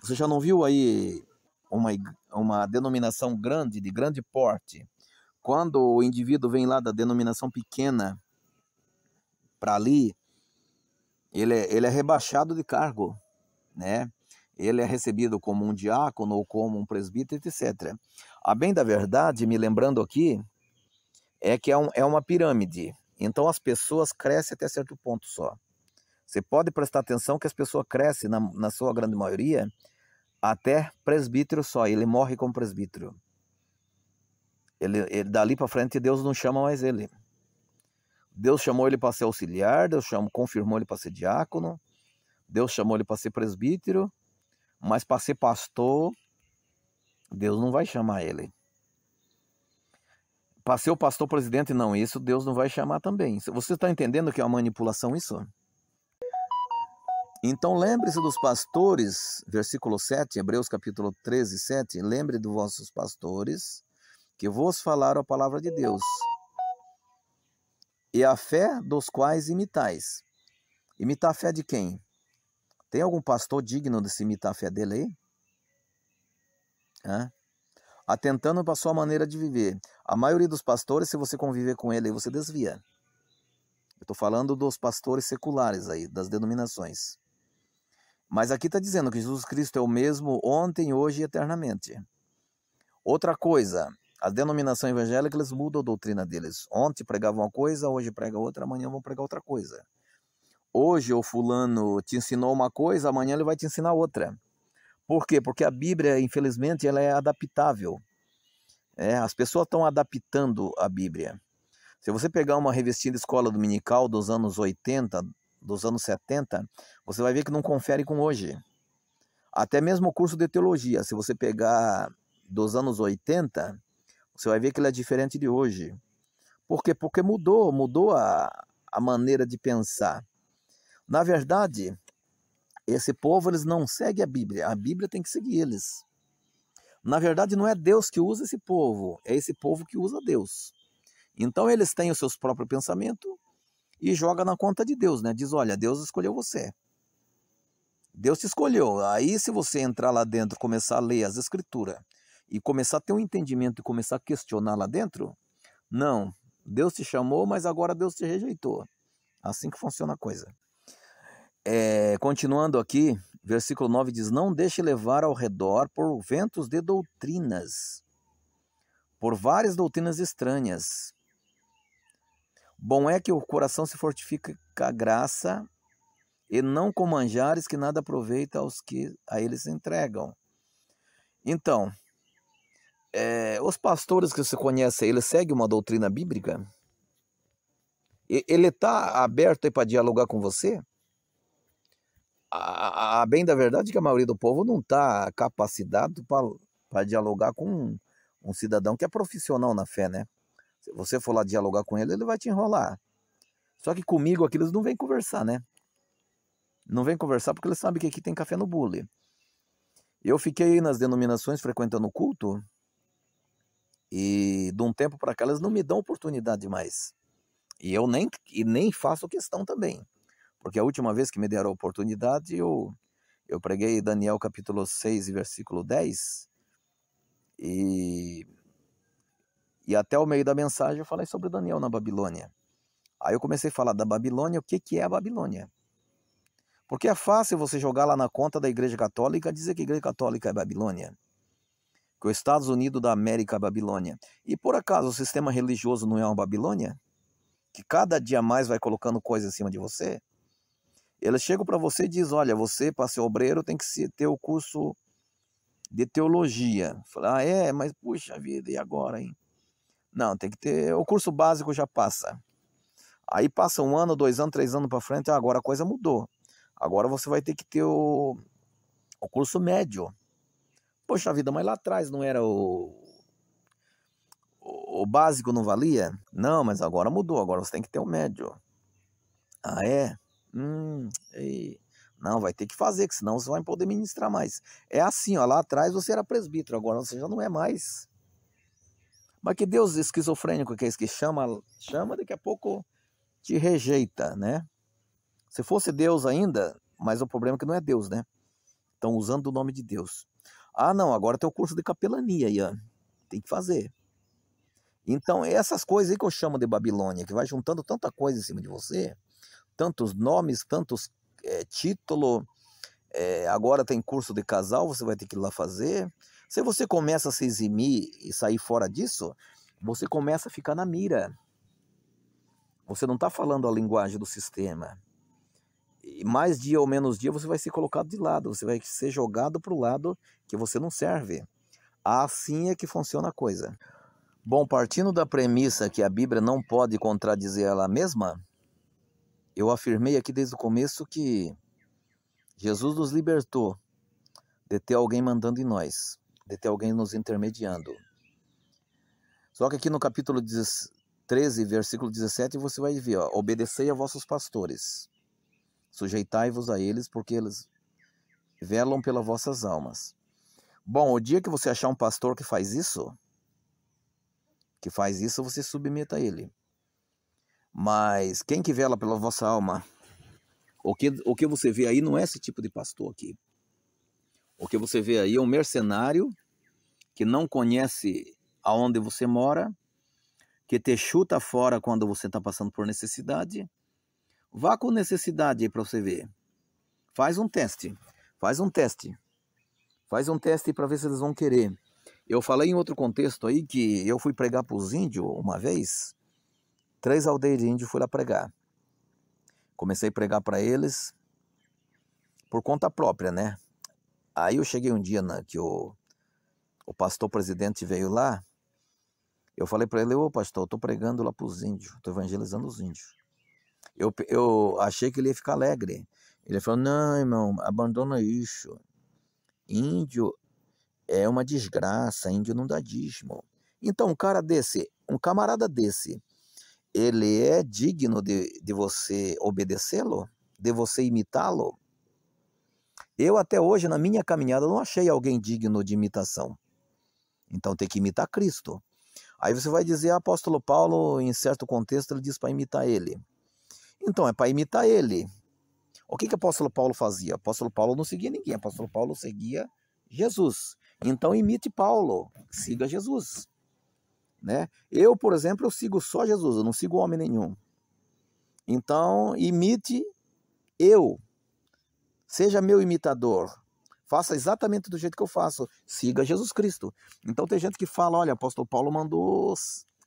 Você já não viu aí uma denominação grande, de grande porte? Quando o indivíduo vem lá da denominação pequena para ali, ele é rebaixado de cargo, né? Ele é recebido como um diácono ou como um presbítero, etc. A bem da verdade, me lembrando aqui, é que é uma pirâmide. Então as pessoas crescem até certo ponto só. Você pode prestar atenção que as pessoas crescem, na sua grande maioria, até presbítero só. Ele morre como presbítero. Ele dali para frente, Deus não chama mais ele. Deus chamou ele para ser auxiliar, confirmou ele para ser diácono, Deus chamou ele para ser presbítero, mas para ser pastor, Deus não vai chamar ele. Para ser o pastor presidente, não, isso Deus não vai chamar também. Você está entendendo que é uma manipulação isso? Então lembre-se dos pastores, versículo 7, Hebreus capítulo 13, 7, lembre dos vossos pastores, que vos falaram a palavra de Deus, e a fé dos quais imitais. Imitar a fé de quem? Tem algum pastor digno de se imitar a fé dele aí? Atentando para a sua maneira de viver. A maioria dos pastores, se você conviver com ele, você desvia. Eu estou falando dos pastores seculares aí, das denominações. Mas aqui está dizendo que Jesus Cristo é o mesmo ontem, hoje e eternamente. Outra coisa, as denominações evangélicas, eles mudam a doutrina deles. Ontem pregavam uma coisa, hoje prega outra, amanhã vão pregar outra coisa. Hoje o fulano te ensinou uma coisa, amanhã ele vai te ensinar outra. Por quê? Porque a Bíblia, infelizmente, ela é adaptável. As pessoas estão adaptando a Bíblia. Se você pegar uma revistinha de escola dominical dos anos 80, dos anos 70, você vai ver que não confere com hoje. Até mesmo o curso de teologia, se você pegar dos anos 80, você vai ver que ele é diferente de hoje. Por quê? Porque mudou a maneira de pensar. Na verdade, esse povo, eles não seguem a Bíblia tem que seguir eles. Na verdade, não é Deus que usa esse povo, é esse povo que usa Deus. Então eles têm os seus próprios pensamentos e joga na conta de Deus, né? Diz, olha, Deus escolheu você. Deus te escolheu. Aí se você entrar lá dentro, começar a ler as escrituras e começar a ter um entendimento e começar a questionar lá dentro, Não, Deus te chamou, mas agora Deus te rejeitou. Assim que funciona a coisa. Continuando aqui, versículo 9 diz: não deixe levar ao redor por ventos de doutrinas, por várias doutrinas estranhas. Bom é que o coração se fortifique com a graça, e não com manjares que nada aproveita aos que a eles se entregam. Então, os pastores que você conhece, eles seguem uma doutrina bíblica? Ele está aberto para dialogar com você? A bem da verdade é que a maioria do povo não está capacitado para dialogar com um cidadão que é profissional na fé, né? Se você for lá dialogar com ele, ele vai te enrolar. Só que comigo aqui eles não vêm conversar, né? Não vêm conversar porque eles sabem que aqui tem café no bule. Eu fiquei nas denominações frequentando o culto e de um tempo para cá elas não me dão oportunidade mais. E eu nem faço questão também. Porque a última vez que me deram a oportunidade, eu preguei Daniel capítulo 6 e versículo 10. E até o meio da mensagem eu falei sobre Daniel na Babilônia. Aí eu comecei a falar da Babilônia, o que é a Babilônia. Porque é fácil você jogar lá na conta da Igreja Católica e dizer que a Igreja Católica é Babilônia. Que os Estados Unidos da América é Babilônia. E por acaso o sistema religioso não é uma Babilônia? Que cada dia mais vai colocando coisa em cima de você? Eles chegam para você e dizem, olha, você para ser obreiro tem que ter o curso de teologia. Fala, mas puxa vida, e agora, hein? Não, tem que ter, o curso básico já passa. Aí passa 1 ano, 2 anos, 3 anos para frente, agora a coisa mudou. Agora você vai ter que ter o curso médio. Poxa vida, mas lá atrás não era o básico não valia? Não, mas agora mudou, agora você tem que ter o médio. Ah, é? Não, vai ter que fazer, que senão você vai poder ministrar mais. É assim, ó, lá atrás você era presbítero, agora você já não é mais. Mas que Deus esquizofrênico que é esse que chama, daqui a pouco te rejeita, né? Se fosse Deus ainda, mas o problema é que não é Deus, né? Estão usando o nome de Deus. Ah, não, agora tem o curso de capelania aí, ó. Tem que fazer. Então, essas coisas aí que eu chamo de Babilônia, que vai juntando tanta coisa em cima de você, tantos nomes, tantos títulos, agora tem curso de casal, você vai ter que ir lá fazer. Se você começa a se eximir e sair fora disso, você começa a ficar na mira. Você não está falando a linguagem do sistema. E mais dia ou menos dia você vai ser colocado de lado, você vai ser jogado para o lado que você não serve. Assim é que funciona a coisa. Bom, partindo da premissa que a Bíblia não pode contradizer ela mesma, eu afirmei aqui desde o começo que Jesus nos libertou de ter alguém mandando em nós, de ter alguém nos intermediando. Só que aqui no capítulo 13, versículo 17, você vai ver, ó, obedecei a vossos pastores, sujeitai-vos a eles, porque eles velam pelas vossas almas. Bom, o dia que você achar um pastor que faz isso, você submeta a ele. Mas quem que vela pela vossa alma? O que você vê aí não é esse tipo de pastor aqui. O que você vê aí é um mercenário que não conhece aonde você mora, que te chuta fora quando você está passando por necessidade. Vá com necessidade aí para você ver. Faz um teste para ver se eles vão querer. Eu falei em outro contexto aí que eu fui pregar para os índios uma vez. 3 aldeias de índio fui lá pregar. Comecei a pregar para eles por conta própria, né? Aí eu cheguei um dia que o pastor presidente veio lá. Eu falei para ele, ô pastor, eu estou pregando lá para os índios, estou evangelizando os índios. Eu achei que ele ia ficar alegre. Ele falou, não, irmão, abandona isso. Índio é uma desgraça, índio não dá dízimo. Então um camarada desse, ele é digno de você obedecê-lo? De você imitá-lo? Eu até hoje, na minha caminhada, não achei alguém digno de imitação. Então tem que imitar Cristo. Aí você vai dizer, apóstolo Paulo, em certo contexto, ele diz para imitar ele. Então é para imitar ele. O que o apóstolo Paulo fazia? O apóstolo Paulo não seguia ninguém, o apóstolo Paulo seguia Jesus. Então imite Paulo, siga Jesus. né? Eu, por exemplo, eu sigo só Jesus, eu não sigo homem nenhum. Então, imite eu, seja meu imitador, faça exatamente do jeito que eu faço, siga Jesus Cristo. Então tem gente que fala, olha, apóstolo Paulo mandou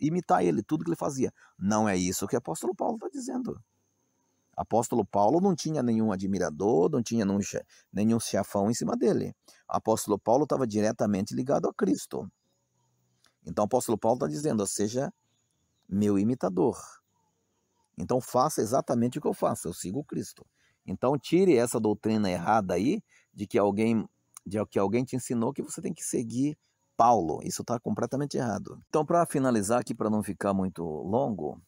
imitar ele, tudo que ele fazia. Não é isso que o apóstolo Paulo está dizendo. Apóstolo Paulo não tinha nenhum admirador, não tinha nenhum chefão em cima dele. Apóstolo Paulo estava diretamente ligado a Cristo. Então o apóstolo Paulo está dizendo, seja meu imitador. Então faça exatamente o que eu faço, eu sigo Cristo. Então tire essa doutrina errada aí de que alguém te ensinou que você tem que seguir Paulo. Isso está completamente errado. Então, para finalizar aqui, para não ficar muito longo,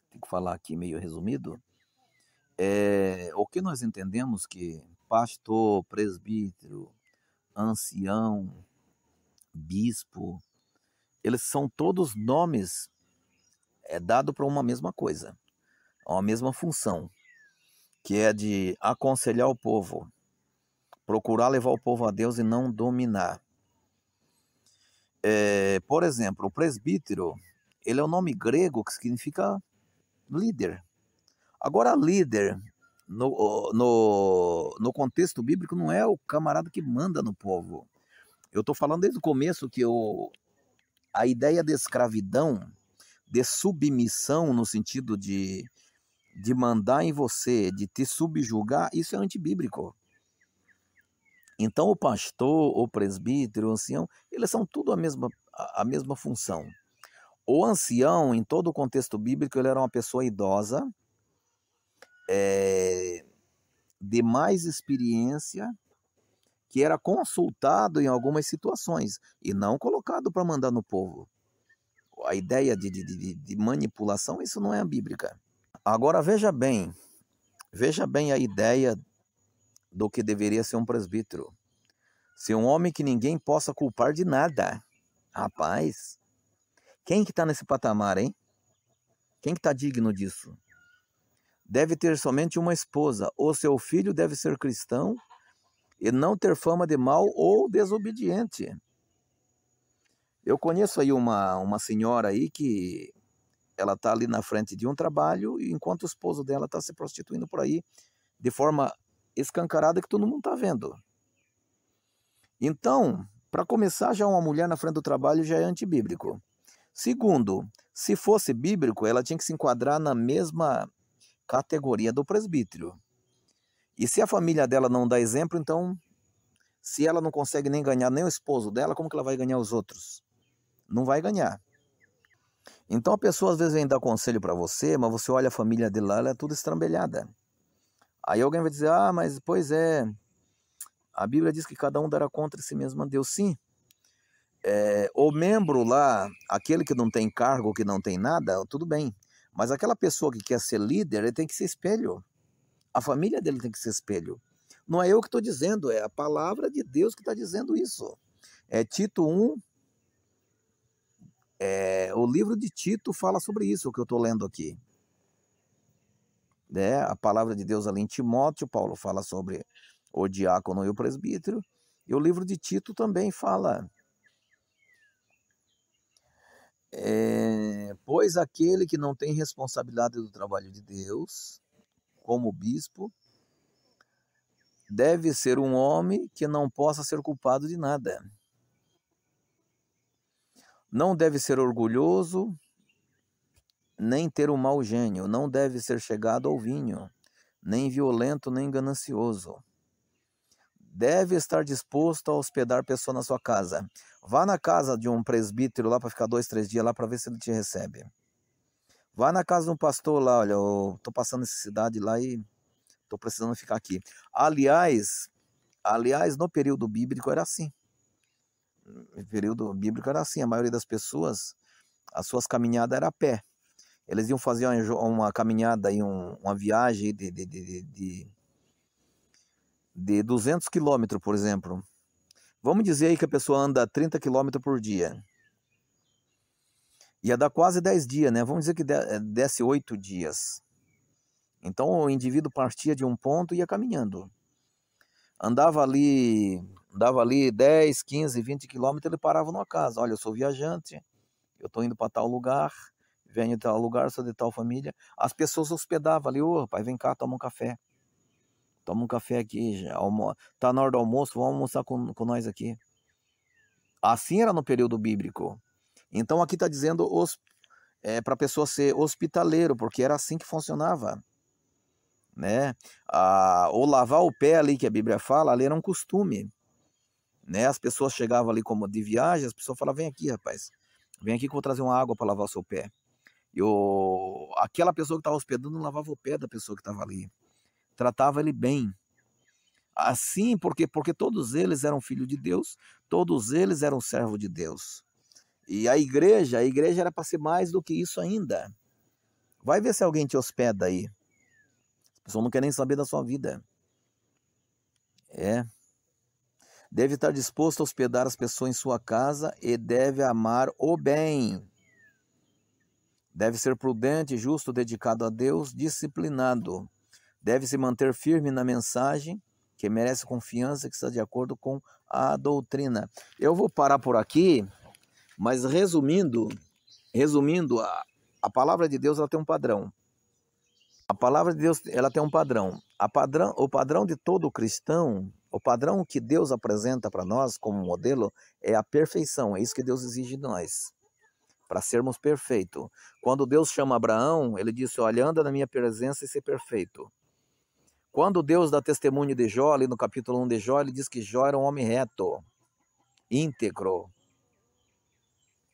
tenho que falar aqui meio resumido, o que nós entendemos que pastor, presbítero, ancião, bispo, eles são todos nomes dados para uma mesma coisa, uma mesma função, que é de aconselhar o povo, procurar levar o povo a Deus e não dominar. Por exemplo, o presbítero, ele é um nome grego que significa líder. Agora, líder, no contexto bíblico, não é o camarada que manda no povo. Eu estou falando desde o começo que a ideia de escravidão, de submissão, no sentido de mandar em você, de te subjugar, isso é antibíblico. Então o pastor, o presbítero, o ancião, eles são tudo a mesma função. O ancião, em todo o contexto bíblico, ele era uma pessoa idosa, de mais experiência, que era consultado em algumas situações e não colocado para mandar no povo. A ideia de manipulação, isso não é bíblica. Agora veja bem a ideia do que deveria ser um presbítero. Ser um homem que ninguém possa culpar de nada. Rapaz, quem que está nesse patamar, hein? Quem que está digno disso? Deve ter somente uma esposa, ou seu filho deve ser cristão e não ter fama de mal ou desobediente. Eu conheço aí uma senhora aí que ela está ali na frente de um trabalho e enquanto o esposo dela está se prostituindo por aí de forma escancarada que todo mundo está vendo. Então, para começar, já uma mulher na frente do trabalho já é antibíblico. Segundo, se fosse bíblico, ela tinha que se enquadrar na mesma categoria do presbítero. E se a família dela não dá exemplo, então, se ela não consegue nem ganhar nem o esposo dela, como que ela vai ganhar os outros? Não vai ganhar. Então a pessoa às vezes vem dar conselho para você, mas você olha a família dele lá, ela é tudo estrambelhada. Aí alguém vai dizer, mas pois é, a Bíblia diz que cada um dará contra si mesmo a Deus. Sim, o membro lá, aquele que não tem cargo, que não tem nada, tudo bem. Mas aquela pessoa que quer ser líder, ele tem que ser espelho. A família dele tem que ser espelho. Não é eu que estou dizendo, é a palavra de Deus que está dizendo isso. Tito 1, o livro de Tito fala sobre isso, o que eu estou lendo aqui. A palavra de Deus ali em Timóteo, Paulo fala sobre o diácono e o presbítero. E o livro de Tito também fala. Pois aquele que não tem responsabilidade do trabalho de Deus, como bispo, deve ser um homem que não possa ser culpado de nada. Não deve ser orgulhoso, nem ter um mau gênio. Não deve ser chegado ao vinho, nem violento, nem ganancioso. Deve estar disposto a hospedar pessoa na sua casa. Vá na casa de um presbítero lá para ficar 2, 3 dias lá para ver se ele te recebe. Vá na casa de um pastor lá, olha, eu estou passando necessidade lá e estou precisando ficar aqui. Aliás, no período bíblico era assim. No período bíblico era assim, a maioria das pessoas, as suas caminhadas eram a pé. Eles iam fazer uma caminhada, uma viagem de 200 quilômetros, por exemplo. Vamos dizer aí que a pessoa anda 30 quilômetros por dia. Ia dar quase 10 dias, né? Vamos dizer que desse 8 dias. Então o indivíduo partia de um ponto e ia caminhando. Andava ali 10, 15, 20 quilômetros, ele parava numa casa. Olha, eu sou viajante, Eu estou indo para tal lugar, venho de tal lugar, sou de tal família. As pessoas hospedavam ali, ô rapaz, vem cá, toma um café. Toma um café aqui, já, tá na hora do almoço, vamos almoçar com nós aqui. Assim era no período bíblico. Então aqui está dizendo para a pessoa ser hospitaleiro, porque era assim que funcionava, né? Ou lavar o pé ali, que a Bíblia fala, ali era um costume, né? As pessoas chegavam ali como de viagem, as pessoas falavam, vem aqui, rapaz, vem aqui que eu vou trazer uma água para lavar o seu pé. E aquela pessoa que estava hospedando lavava o pé da pessoa que estava ali, tratava ele bem. Assim, porque todos eles eram filhos de Deus, todos eles eram servos de Deus. E a igreja era para ser mais do que isso ainda. Vai ver se alguém te hospeda aí. A pessoa não quer nem saber da sua vida. Deve estar disposto a hospedar as pessoas em sua casa e deve amar o bem. Deve ser prudente, justo, dedicado a Deus, disciplinado. Deve se manter firme na mensagem, que merece confiança, que está de acordo com a doutrina. Eu vou parar por aqui, mas resumindo, a palavra de Deus ela tem um padrão. A palavra de Deus ela tem um padrão. O padrão de todo cristão, o padrão que Deus apresenta para nós como modelo é a perfeição. É isso que Deus exige de nós, para sermos perfeitos. Quando Deus chama Abraão, ele disse, olha, anda na minha presença e ser perfeito. Quando Deus dá testemunho de Jó, ali no capítulo 1 de Jó, ele diz que Jó era um homem reto, íntegro,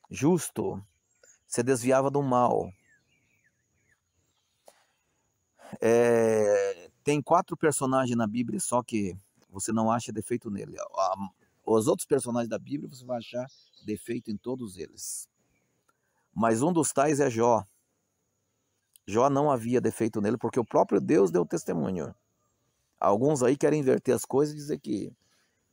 justo, se desviava do mal. Tem 4 personagens na Bíblia, só que você não acha defeito nele. Os outros personagens da Bíblia, você vai achar defeito em todos eles. Mas um dos tais é Jó. Jó não havia defeito nele, porque o próprio Deus deu testemunho. Alguns aí querem inverter as coisas e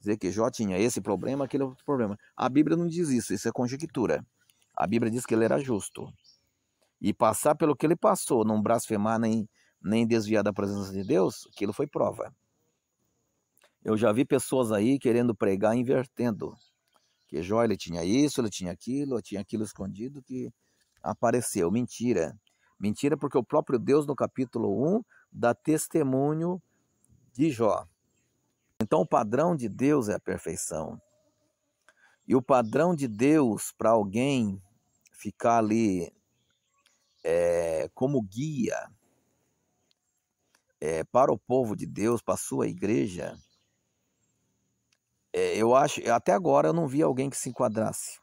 dizer que Jó tinha esse problema, aquele outro problema. A Bíblia não diz isso, isso é conjectura. A Bíblia diz que ele era justo. E passar pelo que ele passou, não blasfemar nem desviar da presença de Deus, aquilo foi prova. Eu já vi pessoas aí querendo pregar invertendo. Que Jó ele tinha isso, ele tinha aquilo escondido que apareceu. Mentira. Mentira, porque o próprio Deus no capítulo 1 dá testemunho de Jó. Então o padrão de Deus é a perfeição. E o padrão de Deus para alguém ficar ali como guia para o povo de Deus, para a sua igreja, eu acho, até agora eu não vi alguém que se enquadrasse.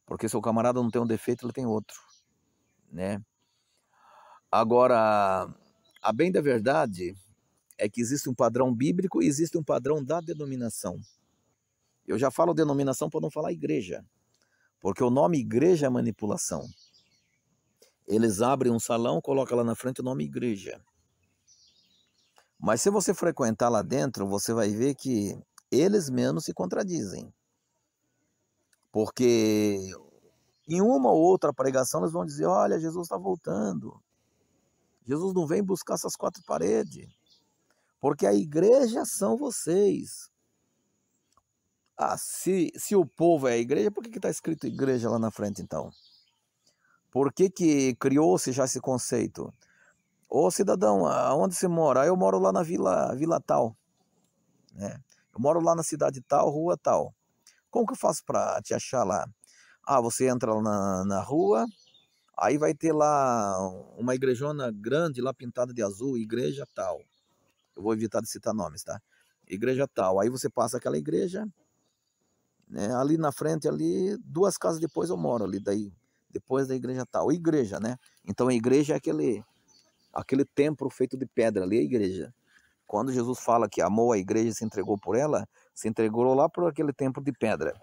Porque se o camarada não tem um defeito, ele tem outro, né? Agora, a bem da verdade é que existe um padrão bíblico e existe um padrão da denominação. Eu já falo denominação para não falar igreja, porque o nome igreja é manipulação. Eles abrem um salão, colocam lá na frente o nome igreja. Mas se você frequentar lá dentro, você vai ver que eles mesmos se contradizem. Porque em uma ou outra pregação eles vão dizer, olha, Jesus está voltando. Jesus não vem buscar essas 4 paredes. Porque a igreja são vocês. Se o povo é a igreja, por que está escrito igreja lá na frente então? Por que criou-se já esse conceito? Ô cidadão, aonde você mora? Eu moro lá na vila tal. Né? Eu moro lá na cidade tal, rua tal. Como que eu faço para te achar lá? Você entra lá na rua, aí vai ter lá uma igrejona grande, lá pintada de azul, igreja tal. Eu vou evitar de citar nomes, tá? Igreja tal. Aí você passa aquela igreja, né? Ali na frente, ali, 2 casas depois eu moro ali, daí, depois da igreja tal. Igreja, né? Então a igreja é aquele templo feito de pedra, ali é a igreja. Quando Jesus fala que amou a igreja e se entregou por ela, se entregou lá por aquele templo de pedra.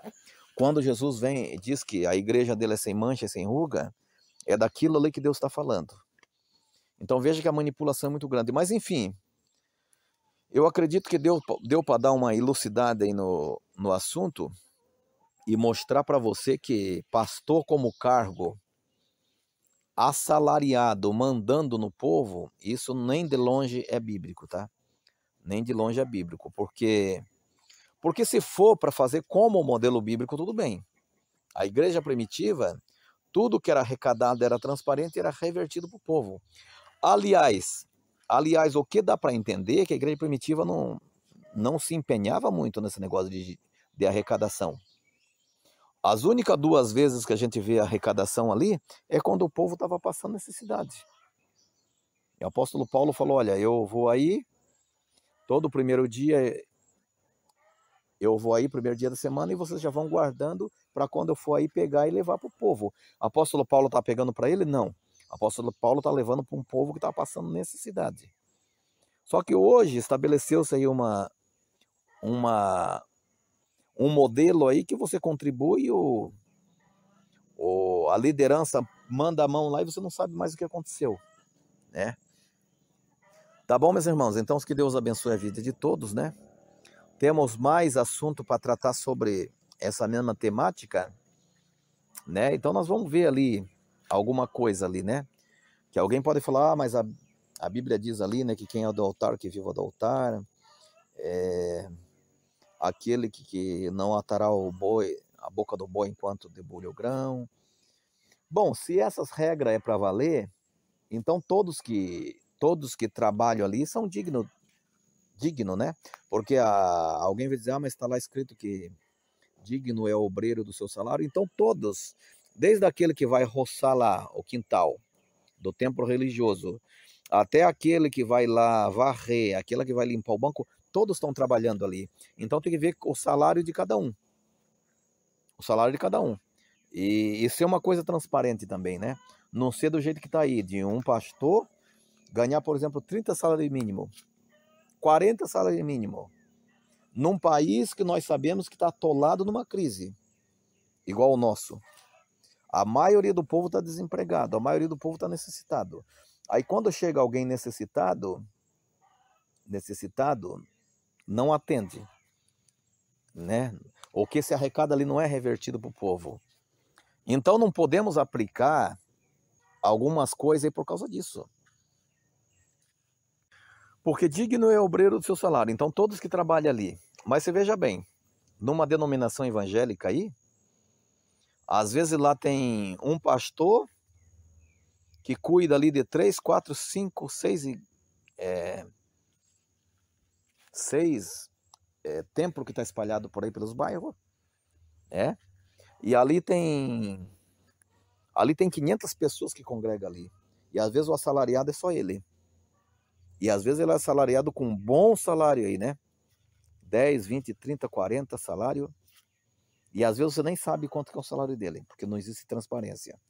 Quando Jesus vem e diz que a igreja dele é sem mancha, sem ruga, é daquilo ali que Deus está falando. Então veja que a manipulação é muito grande. Mas enfim, eu acredito que deu para dar uma elucidada aí no assunto e mostrar para você que pastor como cargo assalariado, mandando no povo, isso nem de longe é bíblico, tá? Nem de longe é bíblico, porque se for para fazer como o modelo bíblico, tudo bem. A igreja primitiva, tudo que era arrecadado era transparente e era revertido para o povo. Aliás, o que dá para entender é que a igreja primitiva não se empenhava muito nesse negócio de arrecadação. As únicas 2 vezes que a gente vê arrecadação ali é quando o povo estava passando necessidade. E o apóstolo Paulo falou, olha, eu vou aí, todo primeiro dia, primeiro dia da semana, e vocês já vão guardando para quando eu for aí pegar e levar para o povo. O apóstolo Paulo está pegando para ele? Não. O apóstolo Paulo está levando para um povo que está passando necessidade. Só que hoje estabeleceu-se aí um modelo aí que você contribui, a liderança manda a mão lá e você não sabe mais o que aconteceu, né? Tá bom, meus irmãos? Então, que Deus abençoe a vida de todos, né? Temos mais assunto para tratar sobre essa mesma temática, né? Então, nós vamos ver ali alguma coisa ali, né? Que alguém pode falar, mas a Bíblia diz ali, né, que quem é do altar, que viva do altar, aquele que não atará a boca do boi enquanto debulha o grão. Bom, se essas regras é para valer, então todos que trabalham ali são dignos, né? Porque alguém vai dizer, mas está lá escrito que digno é o obreiro do seu salário. Então todos, desde aquele que vai roçar lá o quintal do templo religioso, até aquele que vai lá varrer, aquele que vai limpar o banco, todos estão trabalhando ali. Então tem que ver o salário de cada um. O salário de cada um. E isso é uma coisa transparente também, né? Não ser do jeito que está aí, de um pastor ganhar, por exemplo, 30 salários mínimo, 40 salários mínimo, num país que nós sabemos que está atolado numa crise, igual o nosso. A maioria do povo está desempregado, a maioria do povo está necessitado. Aí quando chega alguém necessitado, não atende, né? O que se arrecada ali não é revertido para o povo. Então não podemos aplicar algumas coisas aí por causa disso. Porque digno é o obreiro do seu salário. Então todos que trabalham ali. Mas você veja bem, numa denominação evangélica aí, às vezes lá tem um pastor que cuida ali de 3, 4, 5, 6 templos que está espalhado por aí pelos bairros. E ali tem 500 pessoas que congregam ali. E às vezes o assalariado é só ele. E às vezes ele é assalariado com um bom salário aí, né? 10, 20, 30, 40 salário. E às vezes você nem sabe quanto que é o salário dele, porque não existe transparência.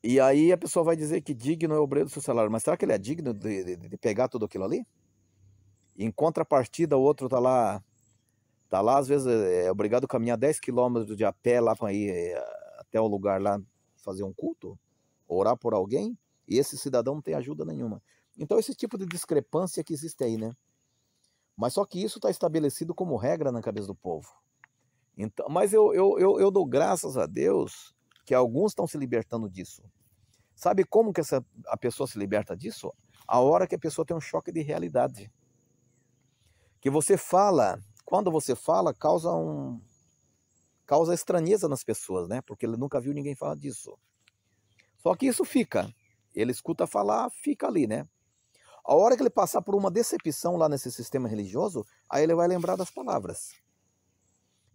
E aí a pessoa vai dizer que digno é o obreiro do seu salário. Mas será que ele é digno de pegar tudo aquilo ali? Em contrapartida, o outro tá lá às vezes é obrigado a caminhar 10 quilômetros de a pé lá para ir até o lugar lá fazer um culto, orar por alguém, e esse cidadão não tem ajuda nenhuma. Então esse tipo de discrepância que existe aí, né? Mas só que isso está estabelecido como regra na cabeça do povo. Então, mas eu dou graças a Deus que alguns estão se libertando disso. Sabe como que a pessoa se liberta disso? A hora que a pessoa tem um choque de realidade. Que você fala, quando você fala, causa estranheza nas pessoas, né? Porque ele nunca viu ninguém falar disso. Só que isso fica. Ele escuta falar, fica ali, né? A hora que ele passar por uma decepção lá nesse sistema religioso, aí ele vai lembrar das palavras.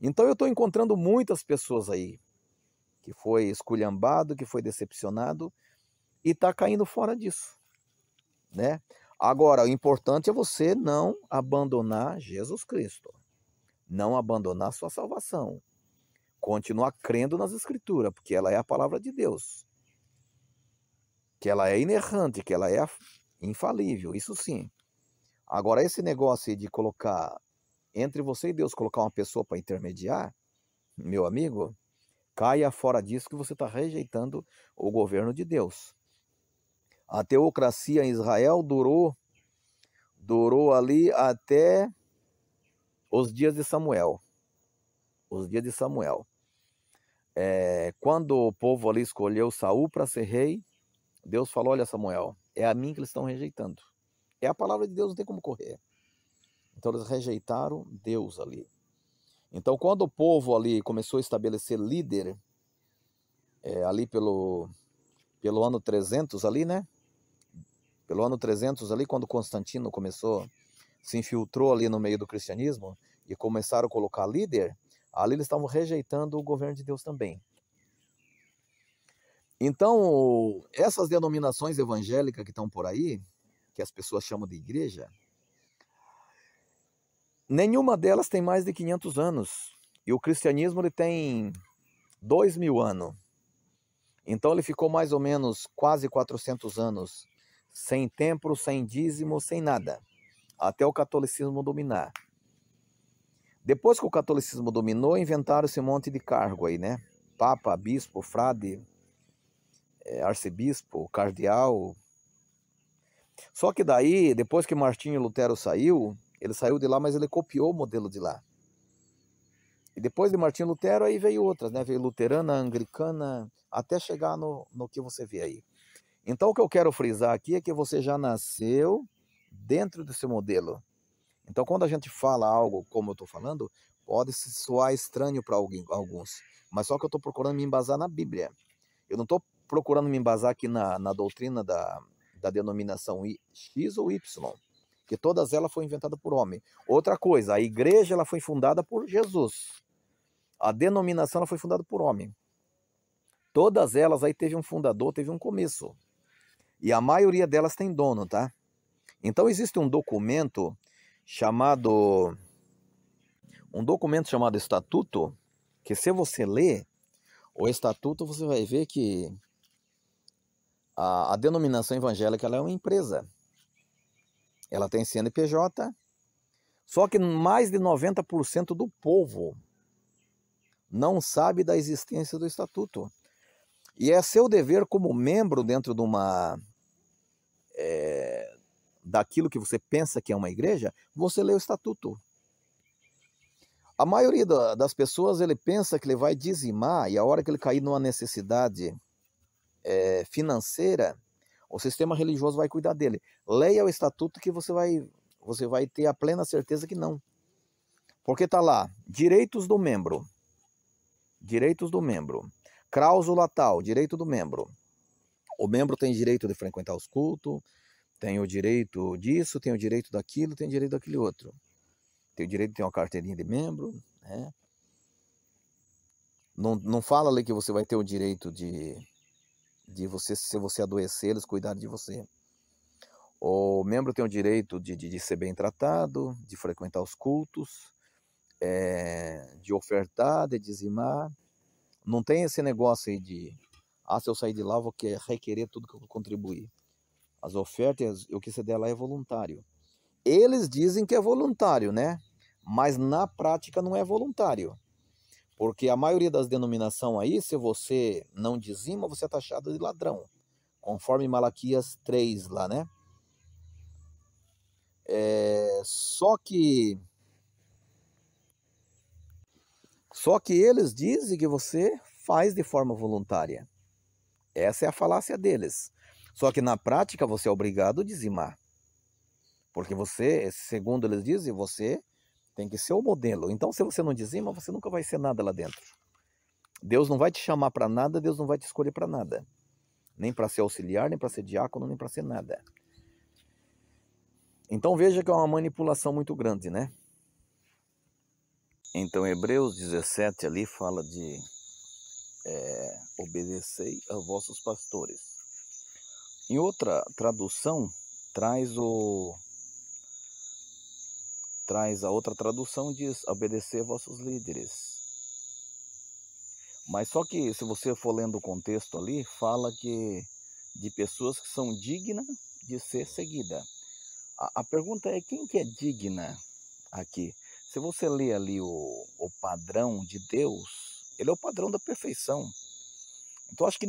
Então eu estou encontrando muitas pessoas aí que foi esculhambado, que foi decepcionado e está caindo fora disso, né? Agora, o importante é você não abandonar Jesus Cristo, não abandonar sua salvação, continuar crendo nas Escrituras, porque ela é a palavra de Deus, que ela é inerrante, que ela é infalível, isso sim. Agora, esse negócio de colocar entre você e Deus, colocar uma pessoa para intermediar, meu amigo, caia fora disso que você está rejeitando o governo de Deus. A teocracia em Israel durou ali até os dias de Samuel. Os dias de Samuel. Quando o povo ali escolheu Saul para ser rei, Deus falou, olha Samuel, é a mim que eles estão rejeitando. É a palavra de Deus, não tem como correr. Então eles rejeitaram Deus ali. Então, quando o povo ali começou a estabelecer líder, ali pelo ano 300 ali, né? Pelo ano 300 ali, quando Constantino se infiltrou ali no meio do cristianismo e começaram a colocar líder, ali eles estavam rejeitando o governo de Deus também. Então, essas denominações evangélicas que estão por aí, que as pessoas chamam de igreja, nenhuma delas tem mais de 500 anos. E o cristianismo ele tem 2000 anos. Então ele ficou mais ou menos quase 400 anos sem templo, sem dízimo, sem nada, até o catolicismo dominar. Depois que o catolicismo dominou, inventaram esse monte de cargo aí, né? Papa, bispo, frade, arcebispo, cardeal. Só que daí, depois que Martinho Lutero saiu, ele saiu de lá, mas ele copiou o modelo de lá. E depois de Martinho Lutero, aí veio outras, né? Veio luterana, anglicana, até chegar no que você vê aí. Então, o que eu quero frisar aqui é que você já nasceu dentro desse modelo. Então, quando a gente fala algo como eu estou falando, pode soar estranho para alguns. Mas só que eu estou procurando me embasar na Bíblia. Eu não estou procurando me embasar aqui na doutrina da denominação X ou Y, que todas elas foram inventadas por homem. Outra coisa, a igreja ela foi fundada por Jesus. A denominação ela foi fundada por homem. Todas elas aí teve um fundador, teve um começo. E a maioria delas tem dono, tá? Então existe um documento chamado Estatuto, que se você ler o Estatuto, você vai ver que a denominação evangélica ela é uma empresa. Ela tem CNPJ, só que mais de 90% do povo não sabe da existência do Estatuto. E é seu dever como membro dentro de daquilo que você pensa que é uma igreja, você lê o Estatuto. A maioria das pessoas ele pensa que ele vai dizimar e a hora que ele cair numa necessidade financeira, o sistema religioso vai cuidar dele. Leia o Estatuto que você vai ter a plena certeza que não. Porque está lá, direitos do membro. Direitos do membro. Cláusula tal, direito do membro. O membro tem direito de frequentar os cultos, tem o direito disso, tem o direito daquilo, tem o direito daquele outro. Tem o direito de ter uma carteirinha de membro, né? Não fala ali que você vai ter o direito de você, se você adoecer, eles cuidarem de você. O membro tem o direito de ser bem tratado, de frequentar os cultos, de ofertar, de dizimar. Não tem esse negócio aí de, se eu sair de lá, eu vou requerer tudo que eu contribuir. As ofertas, o que você der lá é voluntário. Eles dizem que é voluntário, né? Mas na prática não é voluntário. Porque a maioria das denominações aí, se você não dizima, você é taxado de ladrão. Conforme Malaquias 3 lá, né? Só que eles dizem que você faz de forma voluntária. Essa é a falácia deles. Só que na prática você é obrigado a dizimar. Porque você, segundo eles dizem, você tem que ser o modelo. Então, se você não dizima, você nunca vai ser nada lá dentro. Deus não vai te chamar para nada, Deus não vai te escolher para nada. Nem para ser auxiliar, nem para ser diácono, nem para ser nada. Então veja que é uma manipulação muito grande, né? Então Hebreus 17 ali fala de obedecei aos vossos pastores. Em outra tradução, traz a outra tradução, diz obedecer aos vossos líderes. Mas só que se você for lendo o contexto ali, fala que de pessoas que são dignas de ser seguida. A pergunta é quem que é digna aqui? Se você ler ali o padrão de Deus, ele é o padrão da perfeição. Então acho que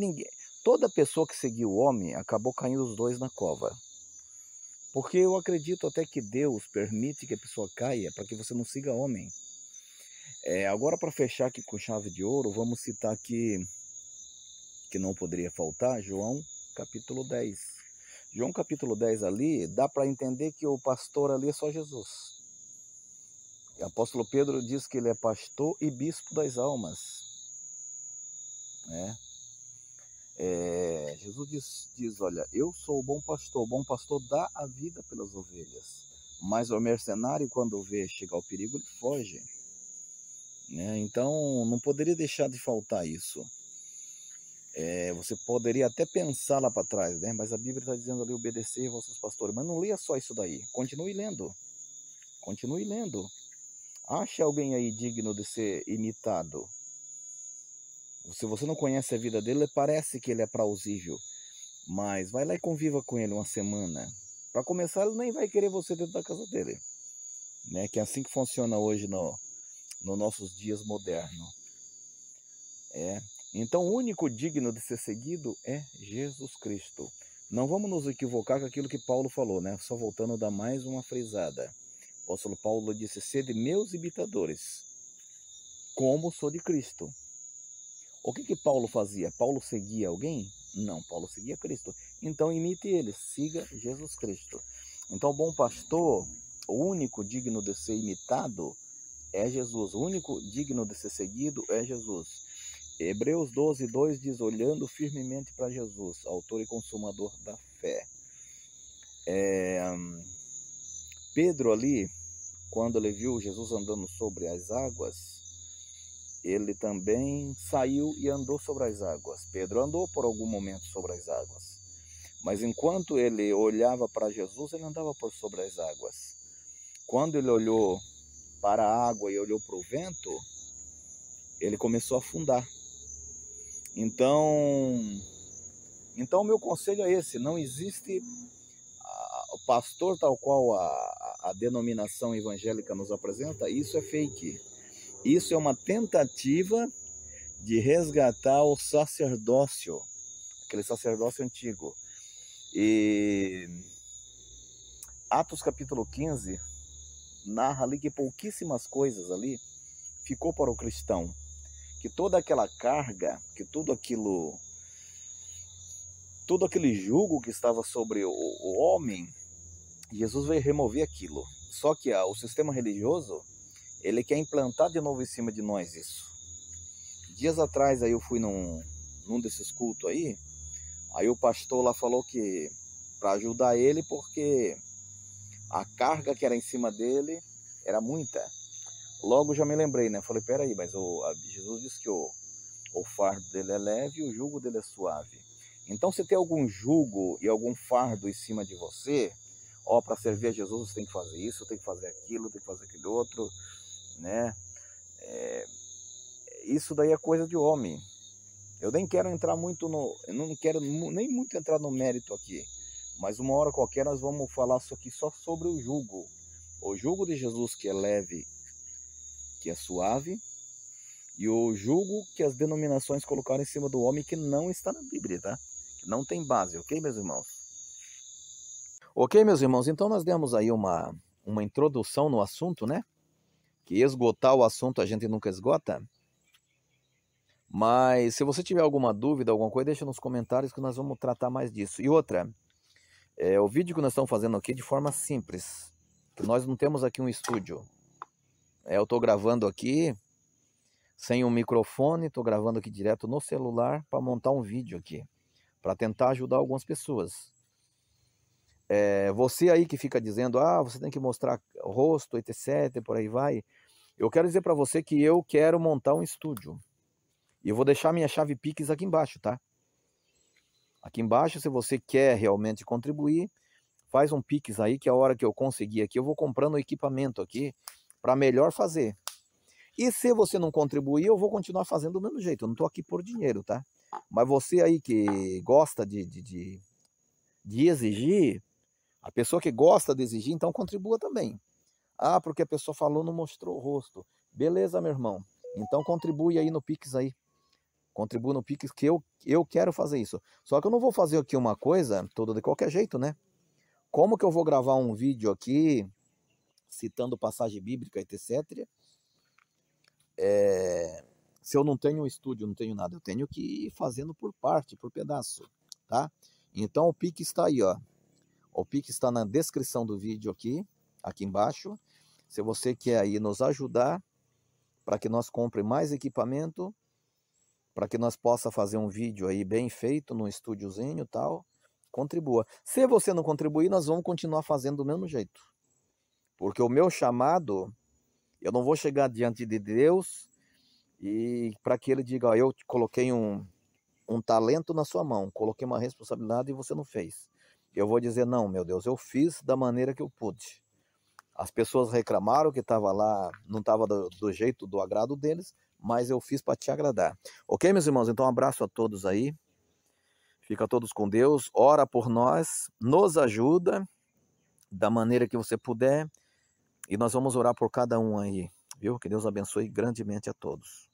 toda pessoa que seguiu o homem acabou caindo os dois na cova. Porque eu acredito até que Deus permite que a pessoa caia para que você não siga homem. Agora para fechar aqui com chave de ouro, vamos citar aqui, que não poderia faltar, João capítulo 10. João capítulo 10 ali, dá para entender que o pastor ali é só Jesus. O apóstolo Pedro diz que ele é pastor e bispo das almas, né? Jesus diz, olha, eu sou o bom pastor dá a vida pelas ovelhas, mas o mercenário, quando vê chegar o perigo, ele foge, né? Então, não poderia deixar de faltar isso. Você poderia até pensar lá para trás, né? Mas a Bíblia está dizendo ali, obedecer aos vossos pastores, mas não leia só isso daí, continue lendo, continue lendo. Ache alguém aí digno de ser imitado. Se você não conhece a vida dele, parece que ele é plausível, mas vai lá e conviva com ele uma semana. Para começar, ele nem vai querer você dentro da casa dele, né? Que é assim que funciona hoje nos nossos dias modernos. Então, o único digno de ser seguido é Jesus Cristo. Não vamos nos equivocar com aquilo que Paulo falou, né? Só voltando a dar mais uma frisada. O apóstolo Paulo disse, sede meus imitadores, como sou de Cristo. O que Paulo fazia? Paulo seguia alguém? Não, Paulo seguia Cristo. Então imite ele, siga Jesus Cristo. Então o bom pastor, o único digno de ser imitado é Jesus. O único digno de ser seguido é Jesus. Hebreus 12:2 diz, olhando firmemente para Jesus, autor e consumador da fé. Pedro ali, quando ele viu Jesus andando sobre as águas, ele também saiu e andou sobre as águas. Pedro andou por algum momento sobre as águas. Mas enquanto ele olhava para Jesus, ele andava por sobre as águas. Quando ele olhou para a água e olhou para o vento, ele começou a afundar. Então o meu conselho é esse, não existe o pastor tal qual a denominação evangélica nos apresenta, isso é fake. Isso é uma tentativa de resgatar o sacerdócio, aquele sacerdócio antigo. E Atos capítulo 15 narra ali que pouquíssimas coisas ali ficou para o cristão, que toda aquela carga, que tudo aquele jugo que estava sobre o homem, Jesus veio remover aquilo. Só que o sistema religioso, ele quer implantar de novo em cima de nós isso. Dias atrás aí eu fui num desses cultos aí o pastor lá falou que para ajudar ele, porque a carga que era em cima dele era muita. Logo já me lembrei, né? Falei, peraí, mas Jesus disse que o fardo dele é leve e o jugo dele é suave. Então, se tem algum jugo e algum fardo em cima de você, para servir a Jesus você tem que fazer isso, tem que fazer aquilo, tem que fazer aquilo outro, né? Isso daí é coisa de homem. Eu nem quero entrar muito eu não quero nem muito entrar no mérito aqui, mas uma hora qualquer nós vamos falar isso aqui só sobre o jugo. O jugo de Jesus que é leve, que é suave, e o jugo que as denominações colocaram em cima do homem que não está na Bíblia, tá? Que não tem base, ok, meus irmãos? Ok, meus irmãos, então nós demos aí uma introdução no assunto, né? Que esgotar o assunto a gente nunca esgota. Mas se você tiver alguma dúvida, alguma coisa, deixa nos comentários que nós vamos tratar mais disso. E outra, o vídeo que nós estamos fazendo aqui é de forma simples, que nós não temos aqui um estúdio. Eu estou gravando aqui sem um microfone, estou gravando aqui direto no celular para montar um vídeo aqui, para tentar ajudar algumas pessoas. Você aí que fica dizendo, você tem que mostrar o rosto, etc, por aí vai. Eu quero dizer para você que eu quero montar um estúdio. E eu vou deixar minha chave Pix aqui embaixo, tá? Aqui embaixo, se você quer realmente contribuir, faz um Pix aí, que a hora que eu conseguir aqui, eu vou comprando o equipamento aqui para melhor fazer. E se você não contribuir, eu vou continuar fazendo do mesmo jeito. Eu não estou aqui por dinheiro, tá? Mas você aí que gosta de exigir, a pessoa que gosta de exigir, então contribua também. Porque a pessoa falou, não mostrou o rosto. Beleza, meu irmão. Então contribui aí no Pix aí. Contribua no Pix que eu quero fazer isso. Só que eu não vou fazer aqui uma coisa toda de qualquer jeito, né? Como que eu vou gravar um vídeo aqui citando passagem bíblica, etc. Se eu não tenho um estúdio, não tenho nada, eu tenho que ir fazendo por parte, por pedaço, tá? Então o Pix está aí, ó. O Pix está na descrição do vídeo aqui embaixo. Se você quer aí nos ajudar para que nós compre mais equipamento, para que nós possa fazer um vídeo aí bem feito no estúdiozinho e tal, contribua. Se você não contribuir, nós vamos continuar fazendo do mesmo jeito. Porque o meu chamado, eu não vou chegar diante de Deus e para que ele diga, ó, eu coloquei um talento na sua mão, coloquei uma responsabilidade e você não fez. Eu vou dizer, não, meu Deus, eu fiz da maneira que eu pude. As pessoas reclamaram que estava lá, não estava do jeito, do agrado deles, mas eu fiz para te agradar. Ok, meus irmãos? Então um abraço a todos aí. Fica todos com Deus. Ora por nós, nos ajuda da maneira que você puder. E nós vamos orar por cada um aí, viu? Que Deus abençoe grandemente a todos.